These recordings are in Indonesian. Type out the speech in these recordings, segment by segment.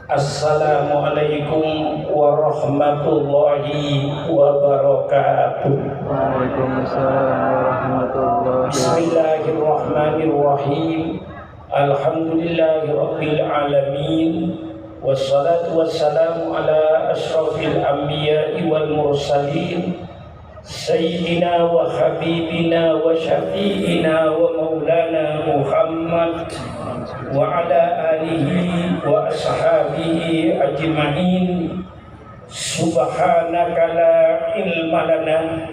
Assalamualaikum warahmatullahi wabarakatuh. Waalaikumsalam warahmatullahi wabarakatuh. Bismillahirrahmanirrahim. Alhamdulillahi rabbil alamin. Wassalatu wassalamu ala ashrafil anbiya'i wal mursalin, sayyidina wa habibina wa syafi'ina wa maulana Muhammad wa ala alihi wa ashabihi ajma'in. Subhanaka la ilma lana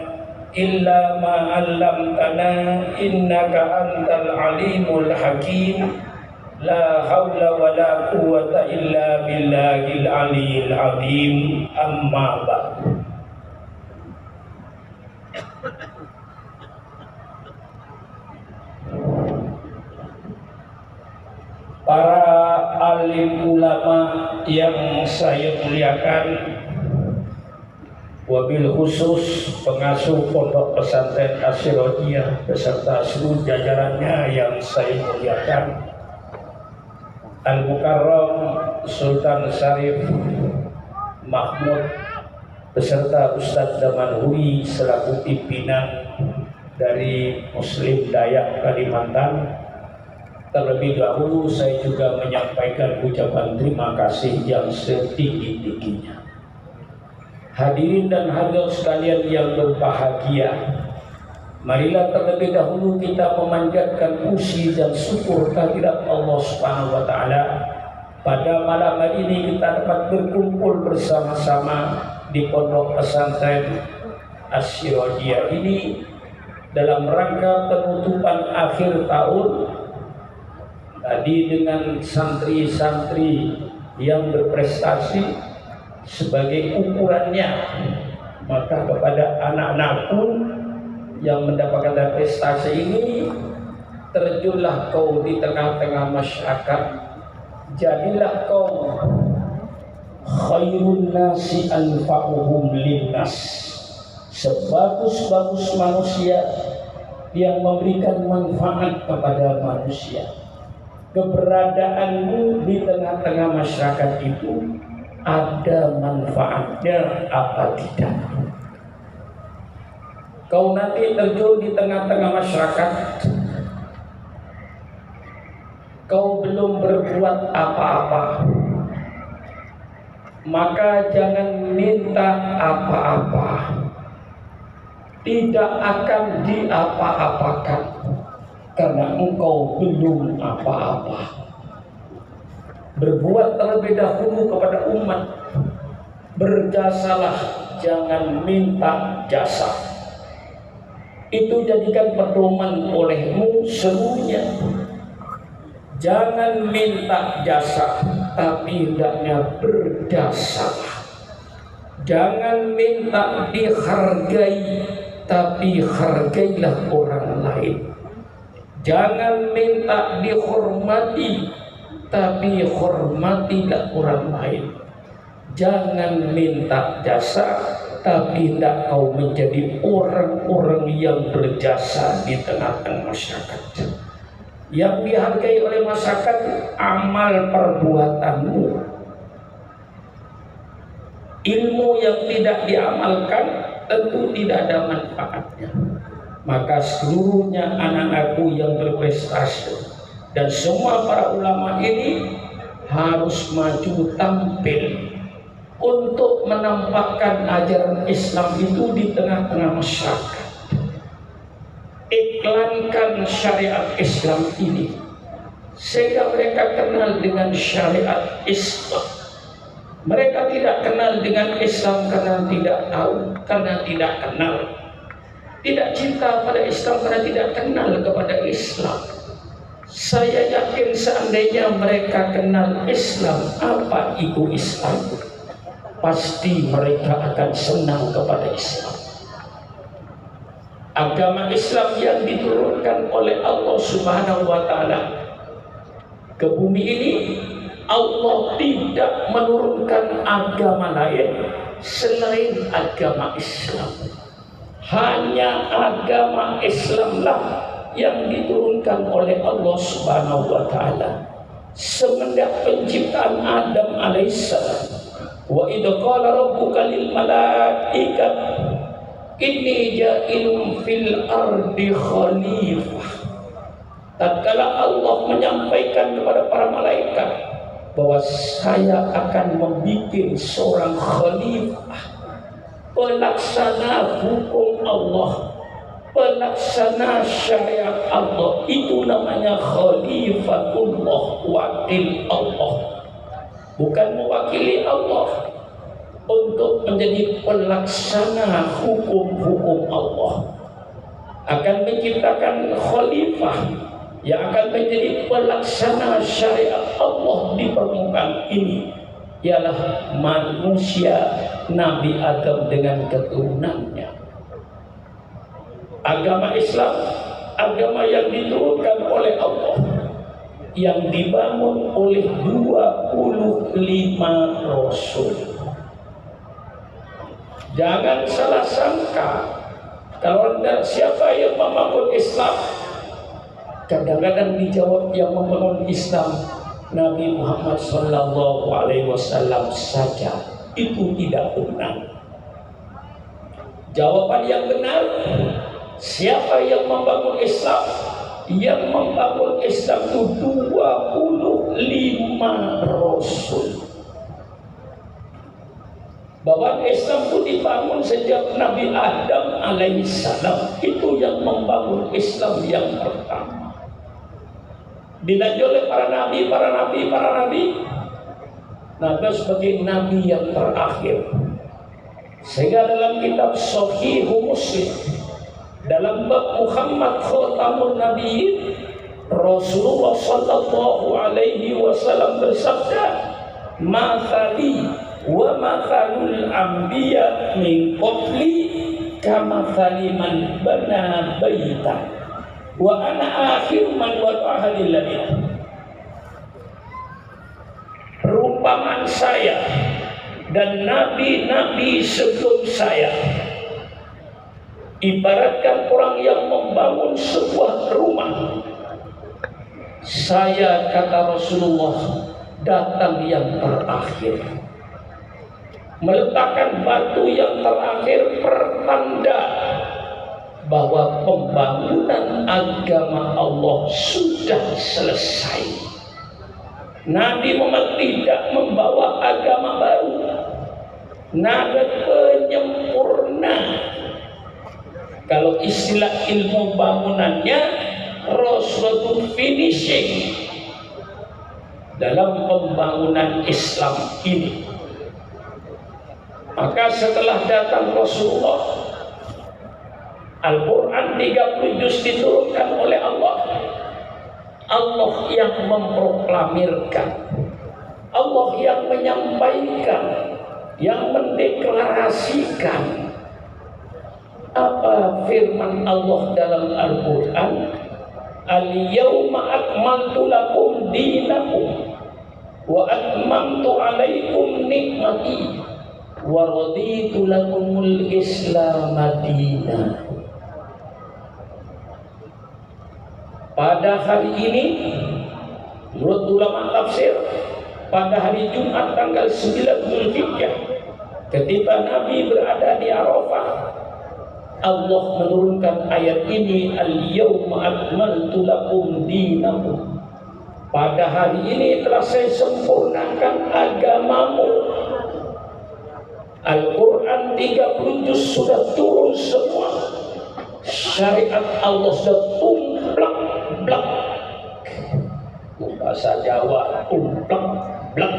illa ma 'allamtana innaka antal alimul hakim. La haula wa la quwwata illa billahil aliyil azim. Amma ba'du. Para alim ulama yang saya muliakan, wabil khusus pengasuh pondok pesantren Asy-Syirohiyah beserta seluruh jajarannya yang saya muliakan, Al-Mukarram Sultan Syarif Mahmud beserta Ustadz Damanhuri selaku pimpinan dari Muslim Dayak Kalimantan. Terlebih dahulu saya juga menyampaikan ucapan terima kasih yang setinggi-tingginya. Hadirin dan hadirat sekalian yang berbahagia, marilah terlebih dahulu kita memanjatkan puji dan syukur kehadirat Allah Subhanahu wa taala. Pada malam hari ini kita dapat berkumpul bersama-sama di pondok pesantren Asy-Syirohiyah ini dalam rangka penutupan akhir tahun. Tadi dengan santri-santri yang berprestasi sebagai ukurannya, maka kepada anak-anak pun yang mendapatkan prestasi ini, terjunlah kau di tengah-tengah masyarakat, jadilah kau khairun nasi anfa'uhum linnas, sebagus-bagus manusia yang memberikan manfaat kepada manusia. Keberadaanmu di tengah-tengah masyarakat itu ada manfaatnya apa tidak? Kau nanti terjun di tengah-tengah masyarakat, kau belum berbuat apa-apa, maka jangan minta apa-apa, tidak akan diapa-apakan karena engkau belum apa-apa. Berbuat terlebih dahulu kepada umat, berjasalah, jangan minta jasa. Itu jadikan pedoman olehmu seluruhnya. Jangan minta jasa, tapi hendaknya berjasalah. Jangan minta dihargai, tapi hargailah orang lain. Jangan minta dihormati, tapi hormatilah orang lain. Jangan minta jasa, tapi tidak kau menjadi orang-orang yang berjasa di tengah-tengah masyarakat. Yang dihargai oleh masyarakat amal perbuatanmu. Ilmu yang tidak diamalkan tentu tidak ada manfaatnya. Maka seluruhnya anak-anakku yang berprestasi dan semua para ulama ini harus maju tampil untuk menampakkan ajaran Islam itu di tengah-tengah masyarakat. Iklankan syariat Islam ini sehingga mereka kenal dengan syariat Islam. Mereka tidak kenal dengan Islam karena tidak tahu, karena tidak kenal. Tidak cinta pada Islam karena tidak kenal kepada Islam. Saya yakin seandainya mereka kenal Islam, apa itu Islam, pasti mereka akan senang kepada Islam. Agama Islam yang diturunkan oleh Allah Subhanahu wa taala ke bumi ini, Allah tidak menurunkan agama lain selain agama Islam. Hanya agama Islamlah yang diturunkan oleh Allah Subhanahu wa taala. semenjak penciptaan Adam alaihissalam. Wa idh qala rabbuka lil malaikati inni ja'ilun fil ardi khalifah. Tatkala Allah menyampaikan kepada para malaikat bahwa saya akan membuat seorang khalifah, pelaksana hukum Allah, pelaksana syariat Allah, itu namanya khalifatullah, wakil Allah. Bukan mewakili Allah untuk menjadi pelaksana hukum-hukum Allah. Akan menciptakan khalifah yang akan menjadi pelaksana syariat Allah di permukaan ini, ialah manusia Nabi Adam dengan keturunannya. Agama Islam, agama yang diturunkan oleh Allah, yang dibangun oleh 25 Rasul. Jangan salah sangka kalau siapa yang membangun Islam. Kadang-kadang dijawab yang membangun Islam Nabi Muhammad SAW saja. Itu tidak benar. Jawaban yang benar, siapa yang membangun Islam? Yang membangun Islam itu 25 Rasul. Bahwa Islam itu dibangun sejak Nabi Adam alaihissalam. Itu yang membangun Islam yang pertama. Dilanjut oleh para nabi. Nabi sebagai nabi yang terakhir. Sehingga dalam kitab Sahih Muslim, dalam bab Muhammad Khatamun Nabiyyin, Rasulullah sallallahu alaihi wasallam bersabda, "Mathali wa mathalul anbiya min qabli kamathali man bana baitan wa ana akhir man wada'a lillahi." Perumpamaan saya dan nabi-nabi sebelum saya ibaratkan orang yang membangun sebuah rumah. Saya, kata Rasulullah, datang yang terakhir, meletakkan batu yang terakhir, pertanda bahwa pembangunan agama Allah sudah selesai. Nabi Muhammad tidak membawa agama baru, nabi penyempurna. Kalau istilah ilmu bangunannya, Rasulullah finishing dalam pembangunan Islam ini. Maka setelah datang Rasulullah, Al-Quran 30 juz diturunkan oleh Allah. Allah yang memproklamirkan, Allah yang menyampaikan, yang mendeklarasikan. Apa firman Allah dalam Al-Quran? Al-yawma akmaltu lakum dinakum wa atmamtu alaikum nikmati wa raditu lakumul Islam madina. Pada hari ini, menurut ulama tafsir, pada hari Jumat tanggal 9 Zulhijjah, ketika Nabi berada di Arafah, Allah menurunkan ayat ini, Al-yawma akmaltu lakum dinakum. Pada hari ini telah saya sempurnakan agamamu. Al-Quran 30 juz sudah turun semua. Syariat Allah sudah tumplak blak. Bahasa Jawa tumplak blak.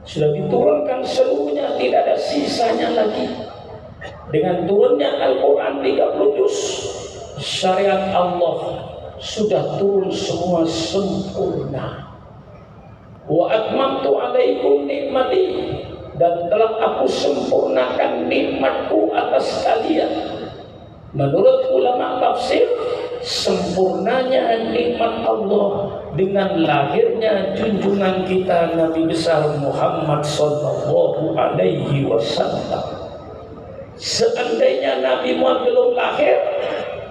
Sudah diturunkan seluruhnya, tidak ada sisanya lagi. Dengan turunnya Al-Quran 30 juz, syariat Allah sudah turun semua sempurna. Wa atmamtu alaikum nikmati, dan telah aku sempurnakan nikmatku atas kalian. Menurut ulama tafsir, sempurnanya nikmat Allah dengan lahirnya junjungan kita Nabi besar Muhammad sallallahu alaihi wasallam. Seandainya Nabi Muhammad belum lahir,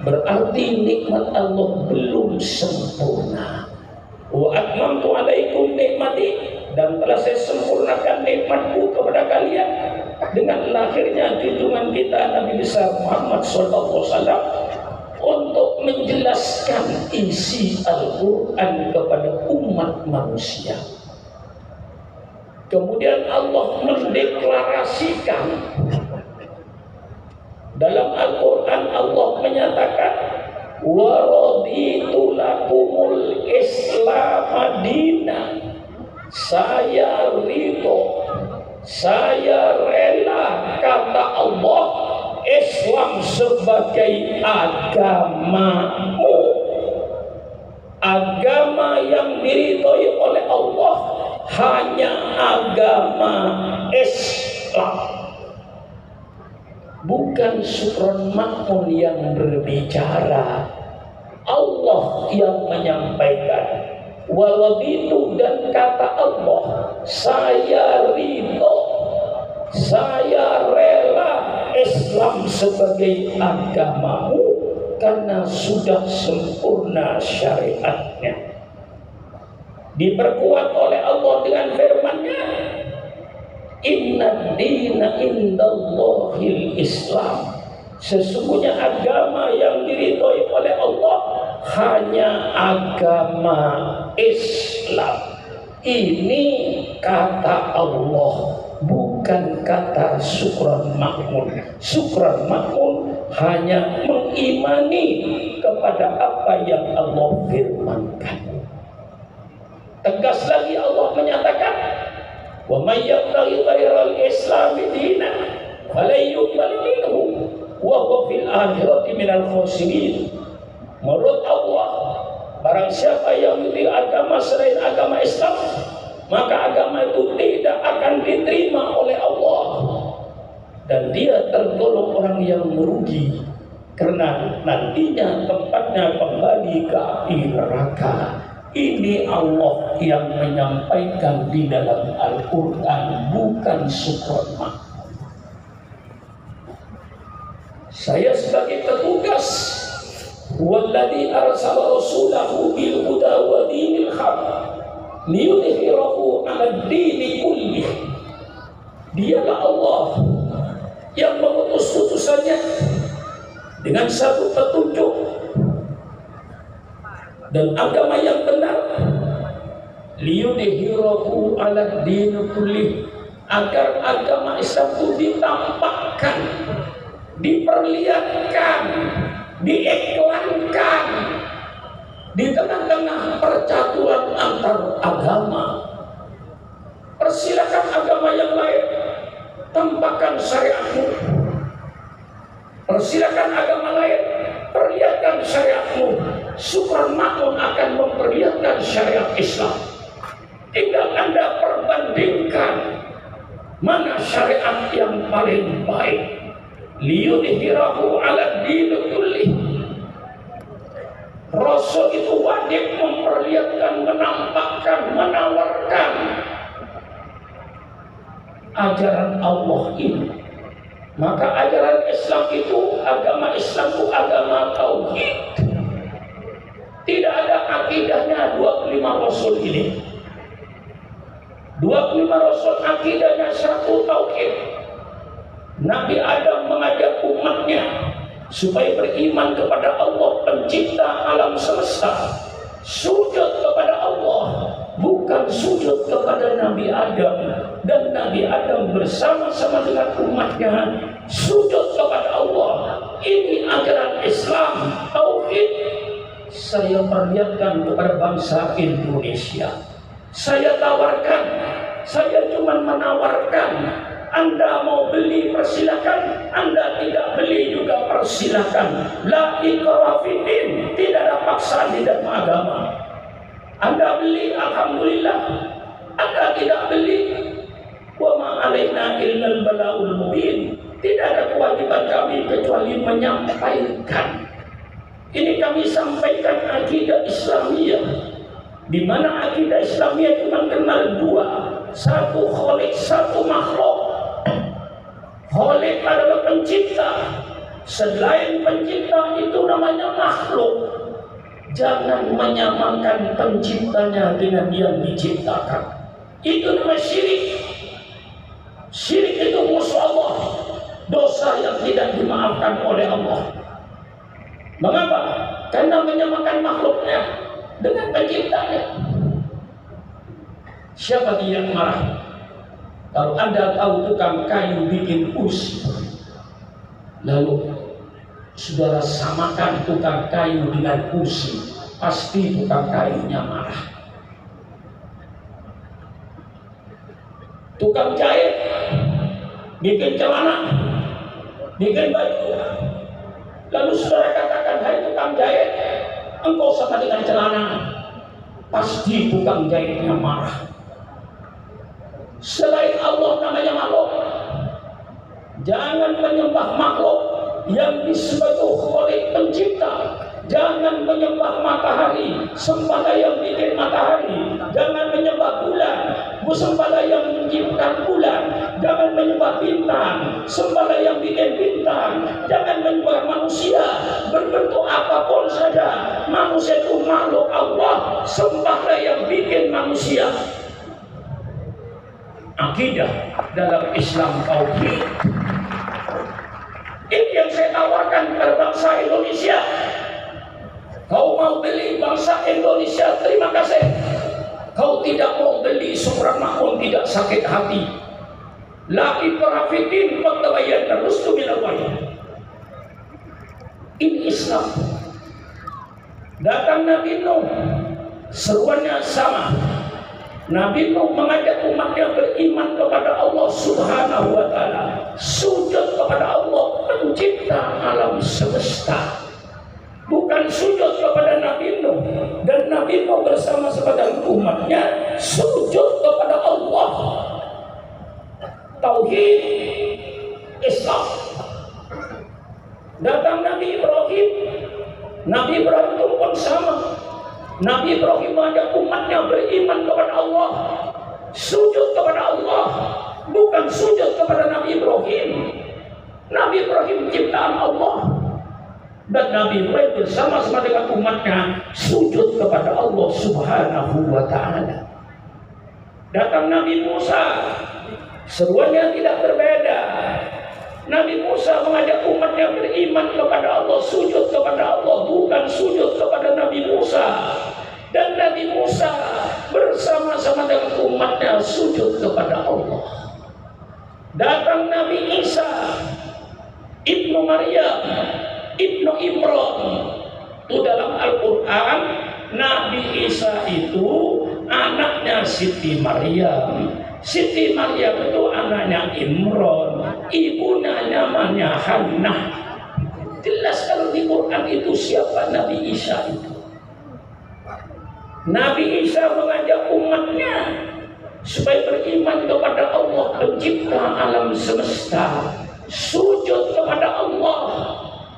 berarti nikmat Allah belum sempurna. Wa atmamtu alaikum nikmati, dan telah saya sempurnakan nikmatku kepada kalian dengan lahirnya junjungan kita Nabi besar Muhammad sallallahu alaihi wasallam untuk menjelaskan isi Al-Quran kepada umat manusia. Kemudian Allah mendeklarasikan dalam Al-Quran, Allah menyatakan wa raditu lakumul Islam Madinah, saya ridho, saya rela, kata Allah, Islam sebagai agamamu, agama yang diridhoi oleh Allah hanya agama Islam, bukan Sukron Makmun yang berbicara, Allah yang menyampaikan. Walabitu, dan kata Allah, saya ridho, saya rela Islam sebagai agamamu karena sudah sempurna syariatnya. Diperkuat oleh Allah dengan firman-Nya, inna dina indallahil Islam, sesungguhnya agama yang diridhoi oleh Allah hanya agama Islam. Ini kata Allah, bukan kata Sukron Makmun. Sukron Makmun hanya mengimani kepada apa yang Allah firmankan. Tegas lagi Allah menyatakan, wa may yabtaghi ghairal islami dinan falan yuqbal minhu wa huwa fil akhirati minal khasirin. Menurut Allah, barang siapa yang memilih agama selain agama Islam, maka agama itu tidak akan diterima oleh Allah, dan dia tergolong orang yang merugi, karena nantinya tempatnya kembali ke api neraka. Ini Allah yang menyampaikan di dalam Al-Quran, bukan Sukron Makmun. Saya sebagai petugas, walladzi arsala rasulahu bil huda wa dinil haq liyudhhirahu 'ala ad-dini kullih. Dialah Allah yang mengutus utusannya dengan satu petunjuk dan agama yang benar, liyudhhirahu 'ala ad-dini kullih, agar agama Islam itu ditampakkan, diperlihatkan, diiklankan di tengah-tengah percaturan antar agama. Persilakan agama yang lain, tampakkan syariatmu. Persilakan agama lain, perlihatkan syariatmu. Sukron Makmun akan memperlihatkan syariat Islam. Tinggal Anda perbandingkan mana syariat yang paling baik. Liyudhhirahu 'ala ad-dini kullih. Rasul itu wajib memperlihatkan, menampakkan, menawarkan ajaran Allah ini. Maka ajaran Islam itu, agama Islam itu agama tauhid. Tidak ada akidahnya 25 Rasul ini. 25 Rasul akidahnya satu, tauhid. Nabi Adam mengajak umatnya supaya beriman kepada Allah pencipta alam semesta, sujud kepada Allah, bukan sujud kepada Nabi Adam. Dan Nabi Adam bersama-sama dengan umatnya sujud kepada Allah. Ini ajaran Islam, tauhid. Saya perlihatkan kepada bangsa Indonesia, saya tawarkan, saya cuma menawarkan. Anda mau beli persilakan, Anda tidak beli juga persilakan. La ikraha fiddin, tidak ada paksaan di dalam agama. Anda beli, alhamdulillah. Anda tidak beli, wa ma alaina illal balaul mubin. Tidak ada kewajiban kami kecuali menyampaikan. Ini kami sampaikan akidah Islamiyah, di mana akidah Islamiyah cuma kenal dua, satu khalik, satu makhluk. Khalik adalah pencipta, selain pencipta itu namanya makhluk. Jangan menyamakan penciptanya dengan yang diciptakan. Itu namanya syirik. Syirik itu musuh Allah, dosa yang tidak dimaafkan oleh Allah. Mengapa? Karena menyamakan makhluknya dengan penciptanya. Siapa dia yang marah? Kalau Anda tahu tukang kayu bikin us, lalu saudara samakan tukang kayu dengan usi, pasti tukang kayunya marah. Tukang jahit bikin celana, bikin baju, lalu saudara katakan, hai tukang jahit, engkau sama dengan celana, pasti tukang jahitnya marah. Selain Allah namanya makhluk. Jangan menyembah makhluk yang disebut oleh pencipta. Jangan menyembah matahari, sembahlah yang bikin matahari. Jangan menyembah bulan, sembahlah yang menciptakan bulan. Jangan menyembah bintang, sembahlah yang bikin bintang. Jangan menyembah manusia berbentuk apapun saja. Manusia itu makhluk Allah, sembahlah yang bikin manusia. Akidah dalam Islam tauhid. Ini yang saya tawarkan kepada bangsa Indonesia. Kau mau beli bangsa Indonesia, terima kasih. Kau tidak mau beli, subhanallah, tidak sakit hati. La ikrafitin fatabayyana rusdu min awwal. Ini Islam. Datang Nabi Nuh, seruannya sama. Nabi Nuh mengajak umatnya beriman kepada Allah Subhanahu wa Ta'ala, sujud kepada Allah pencipta alam semesta, bukan sujud kepada Nabi Nuh. Dan Nabi Nuh bersama-sama dengan umatnya sujud kepada Allah. Tauhid Islam. Datang Nabi Ibrahim. Nabi Ibrahim itu pun sama. Nabi Ibrahim mengajak umatnya beriman kepada Allah, sujud kepada Allah, bukan sujud kepada Nabi Ibrahim. Nabi Ibrahim ciptaan Allah, dan Nabi Ibrahim bersama-sama dengan umatnya sujud kepada Allah Subhanahu wa Ta'ala. Datang Nabi Musa, seruannya tidak berbeda. Nabi Musa mengajak umatnya beriman kepada Allah, sujud kepada Allah, bukan sujud kepada Nabi Musa. Dan Nabi Musa bersama-sama dengan umatnya sujud kepada Allah. Datang Nabi Isa, Ibnu Maryam, Ibnu Imran. Itu dalam Al-Quran, Nabi Isa itu anaknya Siti Maryam. Siti Maryam itu anaknya Imran, ibunya namanya Hannah. Jelas kalau di Quran itu siapa Nabi Isa itu. Nabi Isa mengajak umatnya supaya beriman kepada Allah pencipta alam semesta, sujud kepada Allah,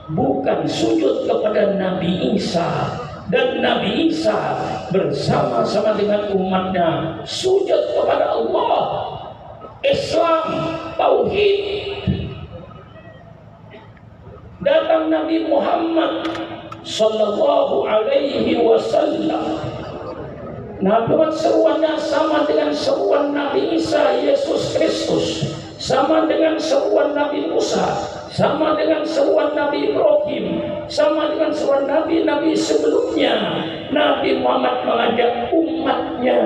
bukan sujud kepada Nabi Isa. Dan Nabi Isa bersama-sama dengan umatnya sujud kepada Allah. Islam, tauhid. Datang Nabi Muhammad sallallahu alaihi wasallam. Nabi seruannya sama dengan seruan Nabi Isa Yesus Kristus, sama dengan seruan Nabi Musa, sama dengan seruan Nabi Ibrahim, sama dengan seruan Nabi-Nabi sebelumnya. Nabi Muhammad mengajak umatnya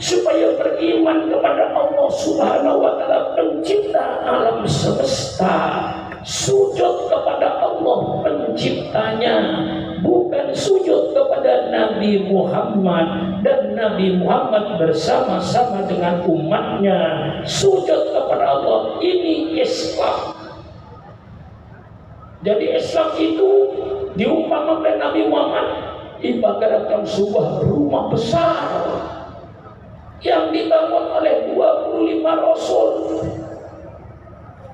supaya beriman kepada Allah Subhanahu wa Ta'ala pencipta alam semesta, sujud kepada Allah penciptanya, bukan sujud kepada Nabi Muhammad. Dan Nabi Muhammad bersama-sama dengan umatnya sujud kepada Allah. Ini Islam. Jadi Islam itu diumpamakan Nabi Muhammad ibaratkan sebuah rumah besar yang dibangun oleh 25 Rasul.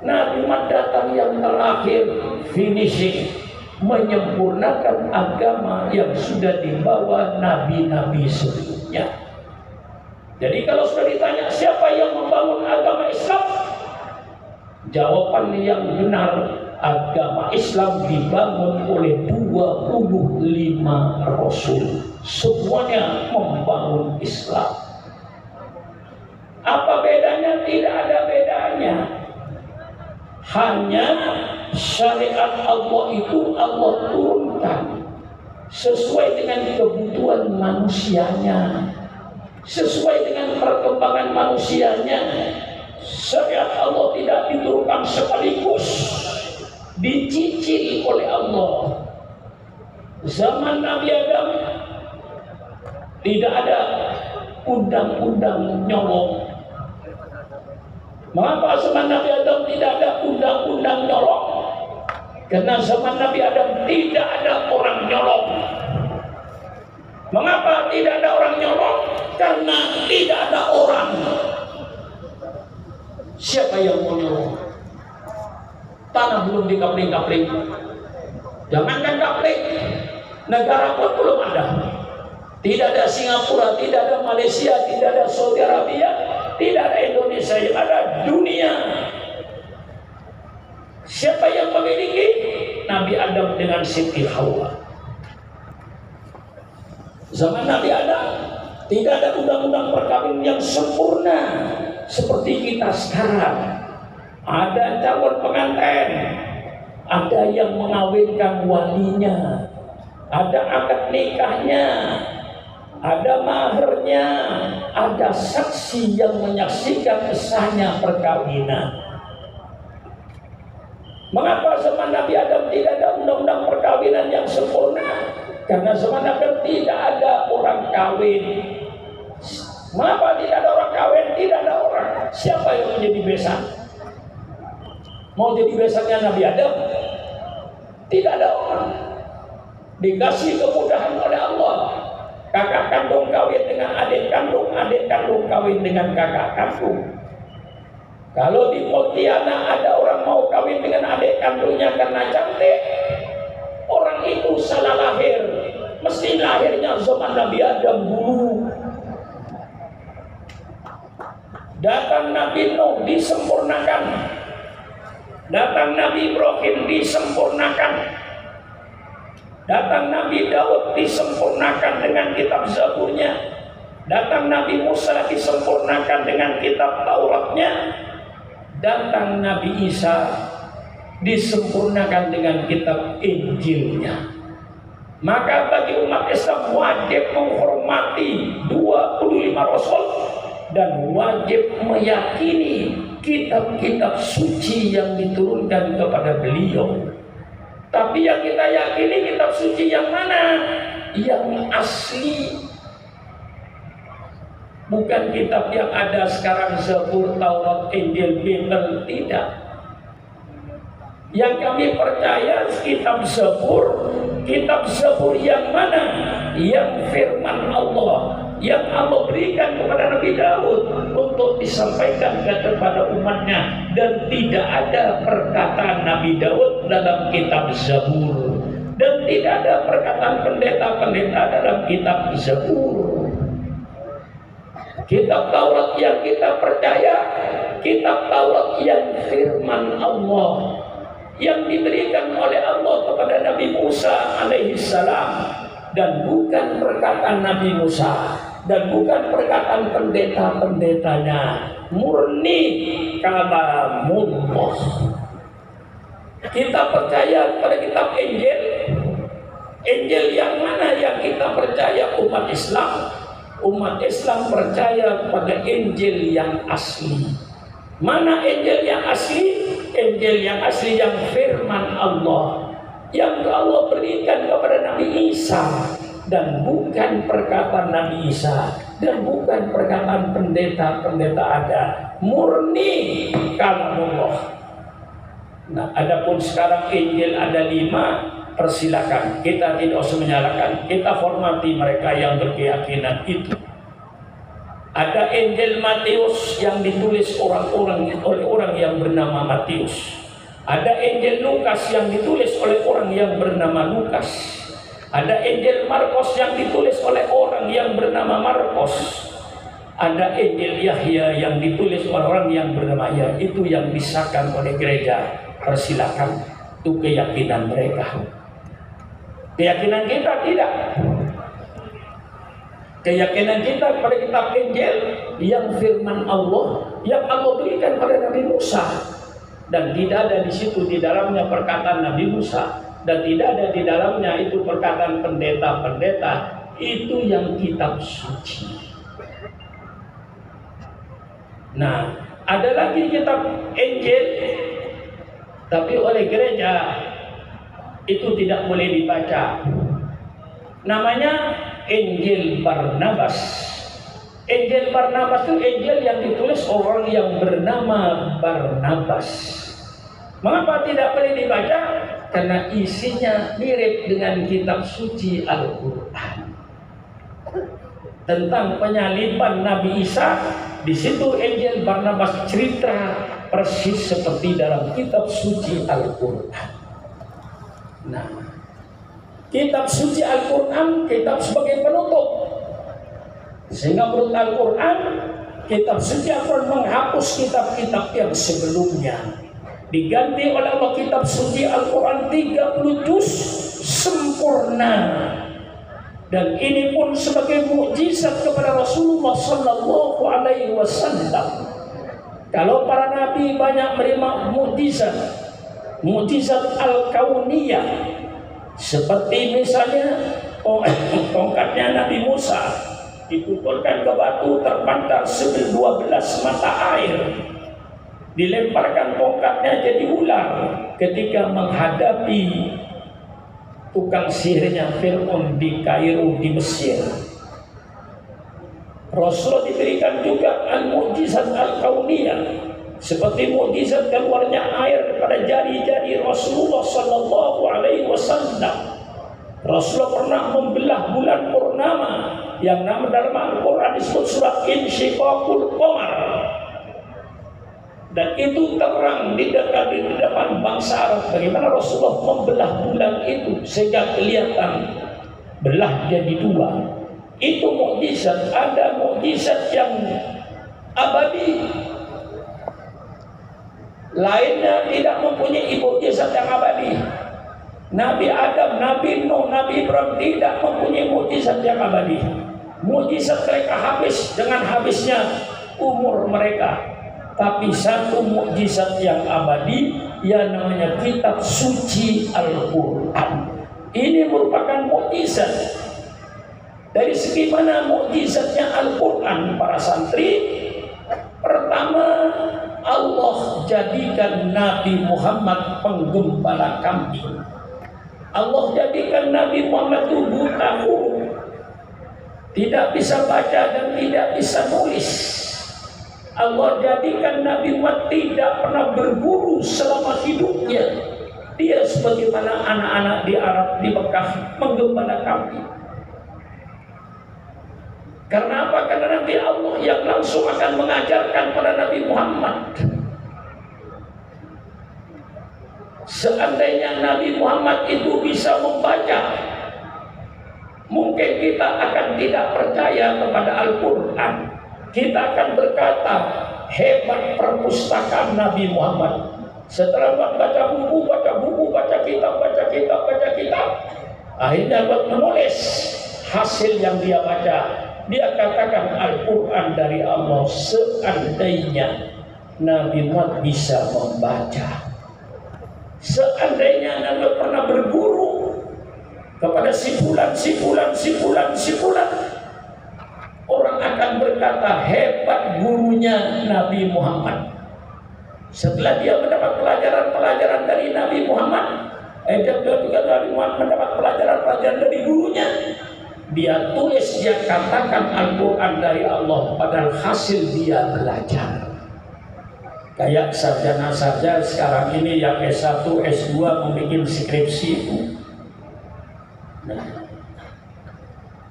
Nabi Muhammad datang yang terakhir, finishing, menyempurnakan agama yang sudah dibawa nabi-nabi sebelumnya. Jadi kalau sudah ditanya siapa yang membangun agama Islam, jawaban yang benar agama Islam dibangun oleh 25 Rasul. Semuanya membangun Islam. Apa bedanya? Tidak ada bedanya. Hanya syariat Allah itu Allah turunkan sesuai dengan kebutuhan manusianya, sesuai dengan perkembangan manusianya. Syariat Allah tidak diturunkan sekaligus, dicicil oleh Allah. Zaman Nabi Adam tidak ada undang-undang nyolong. Mengapa zaman Nabi Adam tidak ada undang-undang nyolong? Karena zaman Nabi Adam tidak ada orang nyolong. Mengapa tidak ada orang nyolong? Karena tidak ada orang. Siapa yang mau nyolong? Tanah belum dikapling-kapling. Jangankan kapling, negara pun belum ada. Tidak ada Singapura, tidak ada Malaysia, tidak ada Saudi Arabia, tidak ada Indonesia, yang ada dunia. Siapa yang memiliki? Nabi Adam dengan Siti Hawa. Zaman Nabi Adam tidak ada undang-undang perkawinan yang sempurna seperti kita sekarang. Ada calon pengantin, ada yang mengawinkan walinya, ada akad nikahnya, ada maharnya, ada saksi yang menyaksikan sahnya perkawinan. Mengapa zaman Nabi Adam tidak ada undang-undang perkawinan yang sempurna? Karena zaman Nabi Adam tidak ada orang kawin. Mengapa tidak ada orang kawin? Tidak ada orang. Siapa yang menjadi besan? Mau jadi besannya Nabi Adam? Tidak ada orang. Dikasih kemudahan oleh Allah. Kakak kandung kawin dengan adik kandung kawin dengan kakak kandung. Kalau di Pontianak ada orang mau kawin dengan adik kandungnya karena cantik, orang itu salah lahir. Mesti lahirnya zaman Nabi Adam dulu. Datang Nabi Nuh disempurnakan, datang Nabi Ibrahim disempurnakan, datang Nabi Daud disempurnakan dengan kitab Zaburnya, datang Nabi Musa disempurnakan dengan kitab Tauratnya, datang Nabi Isa disempurnakan dengan kitab Injilnya. Maka bagi umat Islam wajib menghormati 25 Rasul dan wajib meyakini kitab-kitab suci yang diturunkan kepada beliau. Tapi yang kita yakini kitab suci yang mana? Yang asli. Bukan kitab yang ada sekarang Zabur, Taurat, Injil, Bible, tidak. Yang kami percaya kitab Zabur yang mana? Yang firman Allah, yang Allah berikan kepada Nabi Daud untuk disampaikan kepada umatnya, dan tidak ada perkataan Nabi Daud dalam kitab Zabur, dan tidak ada perkataan pendeta-pendeta dalam kitab Zabur. Kitab Taurat yang kita percaya, kitab Taurat yang firman Allah, yang diberikan oleh Allah kepada Nabi Musa alaihissalam, dan bukan perkataan Nabi Musa, dan bukan perkataan pendeta-pendetanya, murni kalamullah. Kita percaya pada kitab Injil. Injil yang mana yang kita percaya umat Islam? Umat Islam percaya pada Injil yang asli. Mana Injil yang asli? Injil yang asli yang firman Allah, yang Allah berikan kepada Nabi Isa, dan bukan perkataan Nabi Isa, dan bukan perkataan pendeta-pendeta ada, murni kalamullah. Nah, adapun sekarang Injil ada 5, persilakan, kita tidak usah menyalahkan, kita hormati mereka yang berkeyakinan itu. Ada Injil Matius yang ditulis oleh orang yang bernama Matius. Ada Injil Lukas yang ditulis oleh orang yang bernama Lukas. Ada Injil Markus yang ditulis oleh orang yang bernama Markus. Ada Injil Yahya yang ditulis oleh orang yang bernama Yahya. Itu yang disahkan oleh gereja. Persilakan. Itu keyakinan mereka. Keyakinan kita tidak. Keyakinan kita pada kitab Injil yang firman Allah yang Allah berikan pada Nabi Musa, dan tidak ada di situ di dalamnya perkataan Nabi Musa, dan tidak ada di dalamnya itu perkataan pendeta-pendeta. Itu yang kitab suci. Nah, ada lagi kitab Injil, tapi oleh gereja itu tidak boleh dibaca. Namanya Injil Barnabas. Injil Barnabas itu Injil yang ditulis orang yang bernama Barnabas. Mengapa tidak boleh dibaca? Karena isinya mirip dengan kitab suci Al-Quran. Tentang penyaliban Nabi Isa, di situ Injil Barnabas cerita persis seperti dalam kitab suci Al-Quran. Nah, kitab suci Al-Quran, kitab sebagai penutup. Sehingga menurut Al-Quran, kitab suci Al-Quran menghapus kitab-kitab yang sebelumnya. Diganti oleh Allah kitab suci Al-Quran 30 juz sempurna. Dan ini pun sebagai mukjizat kepada Rasulullah Sallallahu Alaihi Wasallam. Kalau para nabi banyak menerima mukjizat, mukjizat al-kauniyah, seperti misalnya tongkatnya Nabi Musa dipukulkan ke batu, terpancar 12 mata air, dilemparkan tongkatnya jadi ular ketika menghadapi tukang sihirnya Fir'aun di Kairo di Mesir. Rasulullah diberikan juga al-mukjizat al-kauniyah, seperti mukjizat keluarnya air pada jari-jari Rasulullah Sallallahu Alaihi Wasallam. Rasulullah pernah membelah bulan purnama yang nama dalam Al-Quran disebut surat Insyiqaqul Qamar, dan itu terang di depan bangsa Arab bagaimana Rasulullah membelah bulan itu sehingga kelihatan belah jadi dua. Itu mukjizat. Ada mukjizat yang abadi, lainnya tidak mempunyai mukjizat yang abadi. Nabi Adam, Nabi Nuh, Nabi Ibrahim tidak mempunyai mukjizat yang abadi. Mukjizat mereka habis dengan habisnya umur mereka. Tapi satu mukjizat yang abadi, yang namanya kitab suci Al-Quran. Ini merupakan mukjizat. Dari segi mana mukjizatnya Al-Quran, para santri? Pertama, Allah jadikan Nabi Muhammad penggembala kambing. Allah jadikan Nabi Muhammad itu buta huruf, tidak bisa baca dan tidak bisa nulis. Allah jadikan Nabi Muhammad tidak pernah berguru selama hidupnya. Dia sebagaimana anak-anak di Arab di Mekah menggembala kambing. Karena apa? Karena nanti Allah yang langsung akan mengajarkan pada Nabi Muhammad. Seandainya Nabi Muhammad itu bisa membaca, mungkin kita akan tidak percaya kepada Al-Quran. Kita akan berkata, hebat perpustakaan Nabi Muhammad. Setelah baca buku, baca kitab, akhirnya buat menulis hasil yang dia baca. Dia katakan Al-Quran dari Allah. Seandainya Nabi Muhammad bisa membaca, seandainya Nabi pernah berguru kepada si fulan, orang akan berkata hebat gurunya Nabi Muhammad. Setelah dia mendapat pelajaran-pelajaran dari Nabi Muhammad, Nabi Muhammad mendapat pelajaran-pelajaran dari gurunya. Dia tulis, dia katakan Al-Quran dari Allah, padahal hasil dia belajar. Kayak sarjana-sarjana sekarang ini yang S1, S2 membuat skripsi itu. Nah,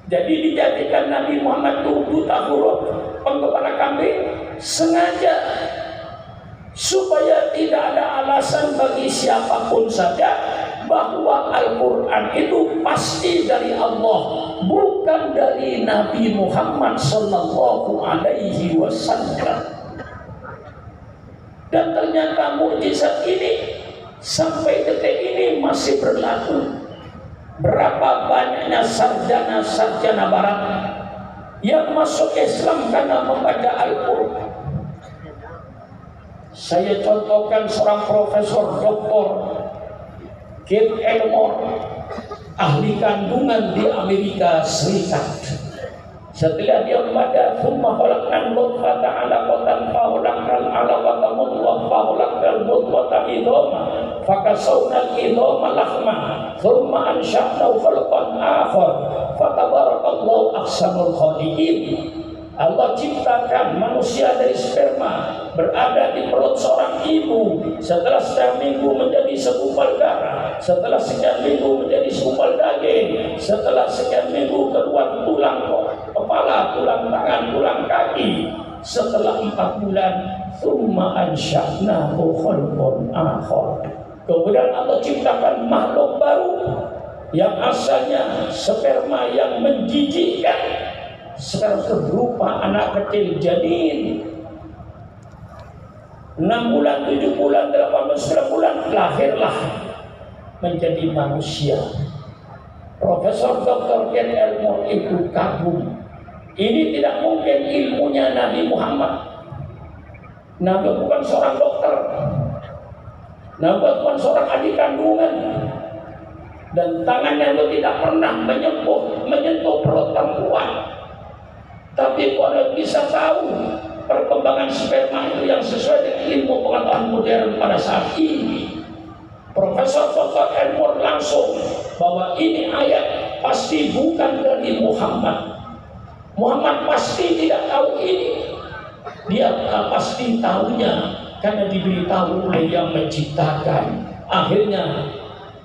jadi dijadikan Nabi Muhammad itu buta huruf, penggembala kambing, sengaja supaya tidak ada alasan bagi siapapun saja bahwa Al-Quran itu pasti dari Allah, bukan dari Nabi Muhammad Sallallahu Alaihi Wasallam. Dan ternyata mukjizat ini Sampai detik ini masih berlaku. Berapa banyaknya sarjana-sarjana barat yang masuk Islam karena membaca Al-Quran. Saya contohkan seorang Profesor Dr. Keith Elmore, ahli kandungan di Amerika Serikat. Setelah dia membaca summa khalaqnal nutfata 'alaqatan fa khalaqnal 'alaqata mudghah fa khalaqnal mudghata idhama fa kasawna idhama lahma thumma ansha'nahu khalqan akhar fa tabarakallahu ahsanul khaliqin. Allah ciptakan manusia dari sperma, berada di perut seorang ibu. Setelah sekian minggu menjadi segumpal darah, setelah sekian minggu menjadi segumpal daging, setelah sekian minggu keluar tulang kepala, tulang tangan, tulang kaki. Setelah 4 bulan, tsumma ansha'nahu khalqan akhar. Kemudian Allah ciptakan makhluk baru yang asalnya sperma yang menjijikkan, sekarang berupa anak kecil janin. 6 bulan, 7 bulan, 8 bulan lahirlah menjadi manusia. Profesor Dr. Keith Elmore itu kagum. Ini tidak mungkin ilmunya Nabi Muhammad. Nabi bukan seorang dokter, Nabi bukan seorang ahli kandungan, dan tangannya itu tidak pernah menyentuh perut perempuan. Tapi kalau bisa tahu perkembangan sperma itu yang sesuai dengan ilmu pengetahuan modern pada saat ini, Profesor Dr. Elmore langsung bahwa ini ayat pasti bukan dari Muhammad. Muhammad pasti tidak tahu ini. Dia pasti tahunya karena diberitahu oleh yang menciptakan. Akhirnya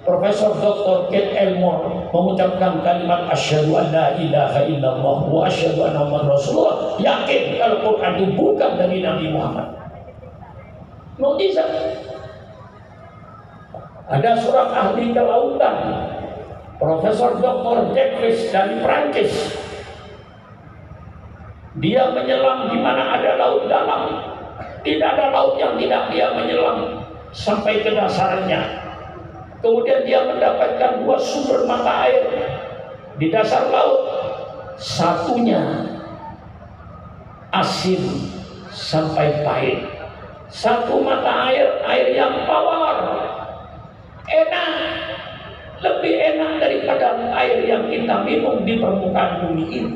Profesor Dr. Keith Elmore mengucapkan kalimat asyhadu an la ilaha illallah wa asyhadu anna muhammadar rasulullah, yakin kalau Quran itu bukan dari Nabi Muhammad. Mukjizat. Ada seorang ahli kelautan, Profesor Dr. Jeffries dari Prancis. Dia menyelam di mana ada laut dalam. Tidak ada laut yang tidak dia menyelam sampai ke dasarnya. Kemudian dia mendapatkan 2 sumber mata air di dasar laut. Satunya asin sampai pahit. Satu mata air yang tawar, enak, lebih enak daripada air yang kita minum di permukaan bumi ini.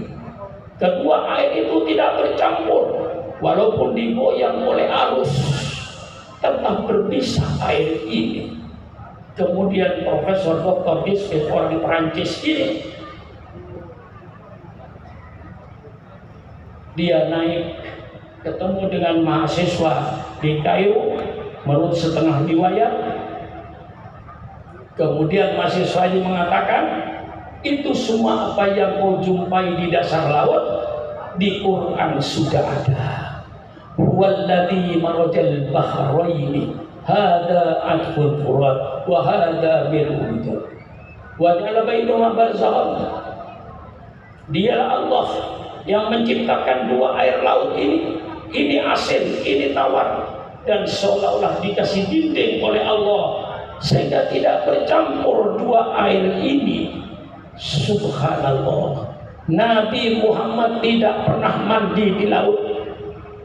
Kedua air itu tidak bercampur, walaupun digoyang oleh arus, tetap berpisah air ini. Kemudian Profesor Dr. Jeffries orang Perancis ini, dia naik ketemu dengan mahasiswa di Kairo menurut setengah riwayat. Kemudian mahasiswa ini mengatakan, itu semua apa yang kau jumpai di dasar laut di Quran sudah ada. Huwallazi marajal bahraini hada adkhul furat wa hada mil'un wa ja'ala bainahuma barzakhan. Dialah Allah yang menciptakan 2 air laut ini asin, ini tawar, dan seolah-olah dikasih dinding oleh Allah sehingga tidak bercampur 2 air ini. Subhanallah. Nabi Muhammad tidak pernah mandi di laut.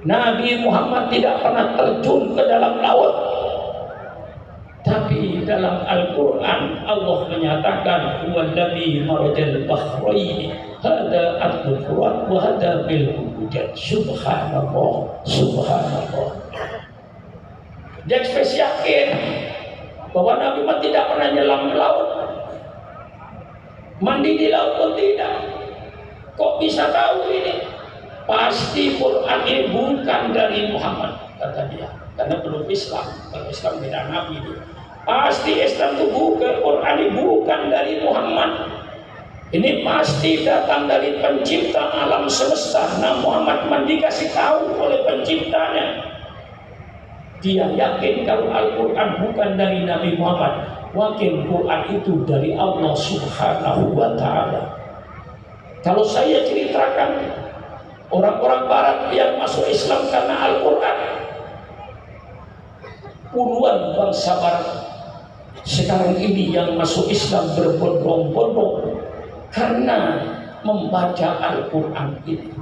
Nabi Muhammad tidak pernah terjun ke dalam laut. Tapi dalam Al-Quran Allah menyatakan huwallazi marajal bahraini hada adkhul furat wa hada mil'un ujad. Subhanallah, subhanallah. Jeffries yakin bahwa Nabi Muhammad tidak pernah nyelam ke laut, mandi di laut pun tidak. Kok bisa tahu ini? Pasti Quran ini bukan dari Muhammad, kata dia, karena belum Islam. Kalau Islam beda Nabi dia. Pasti Islam itu bukan, Quran ini bukan dari Muhammad. Ini pasti datang dari pencipta alam semesta. Nah, Muhammad dikasih tahu oleh penciptanya. Dia yakin kalau Al-Quran bukan dari Nabi Muhammad. Wakil Quran itu dari Allah Subhanahu wa ta'ala. Kalau saya ceritakan orang-orang barat yang masuk Islam karena Al-Quran, puluhan bangsa barat Sekarang ini yang masuk Islam berbondong-bondong karena membaca Al-Quran ini.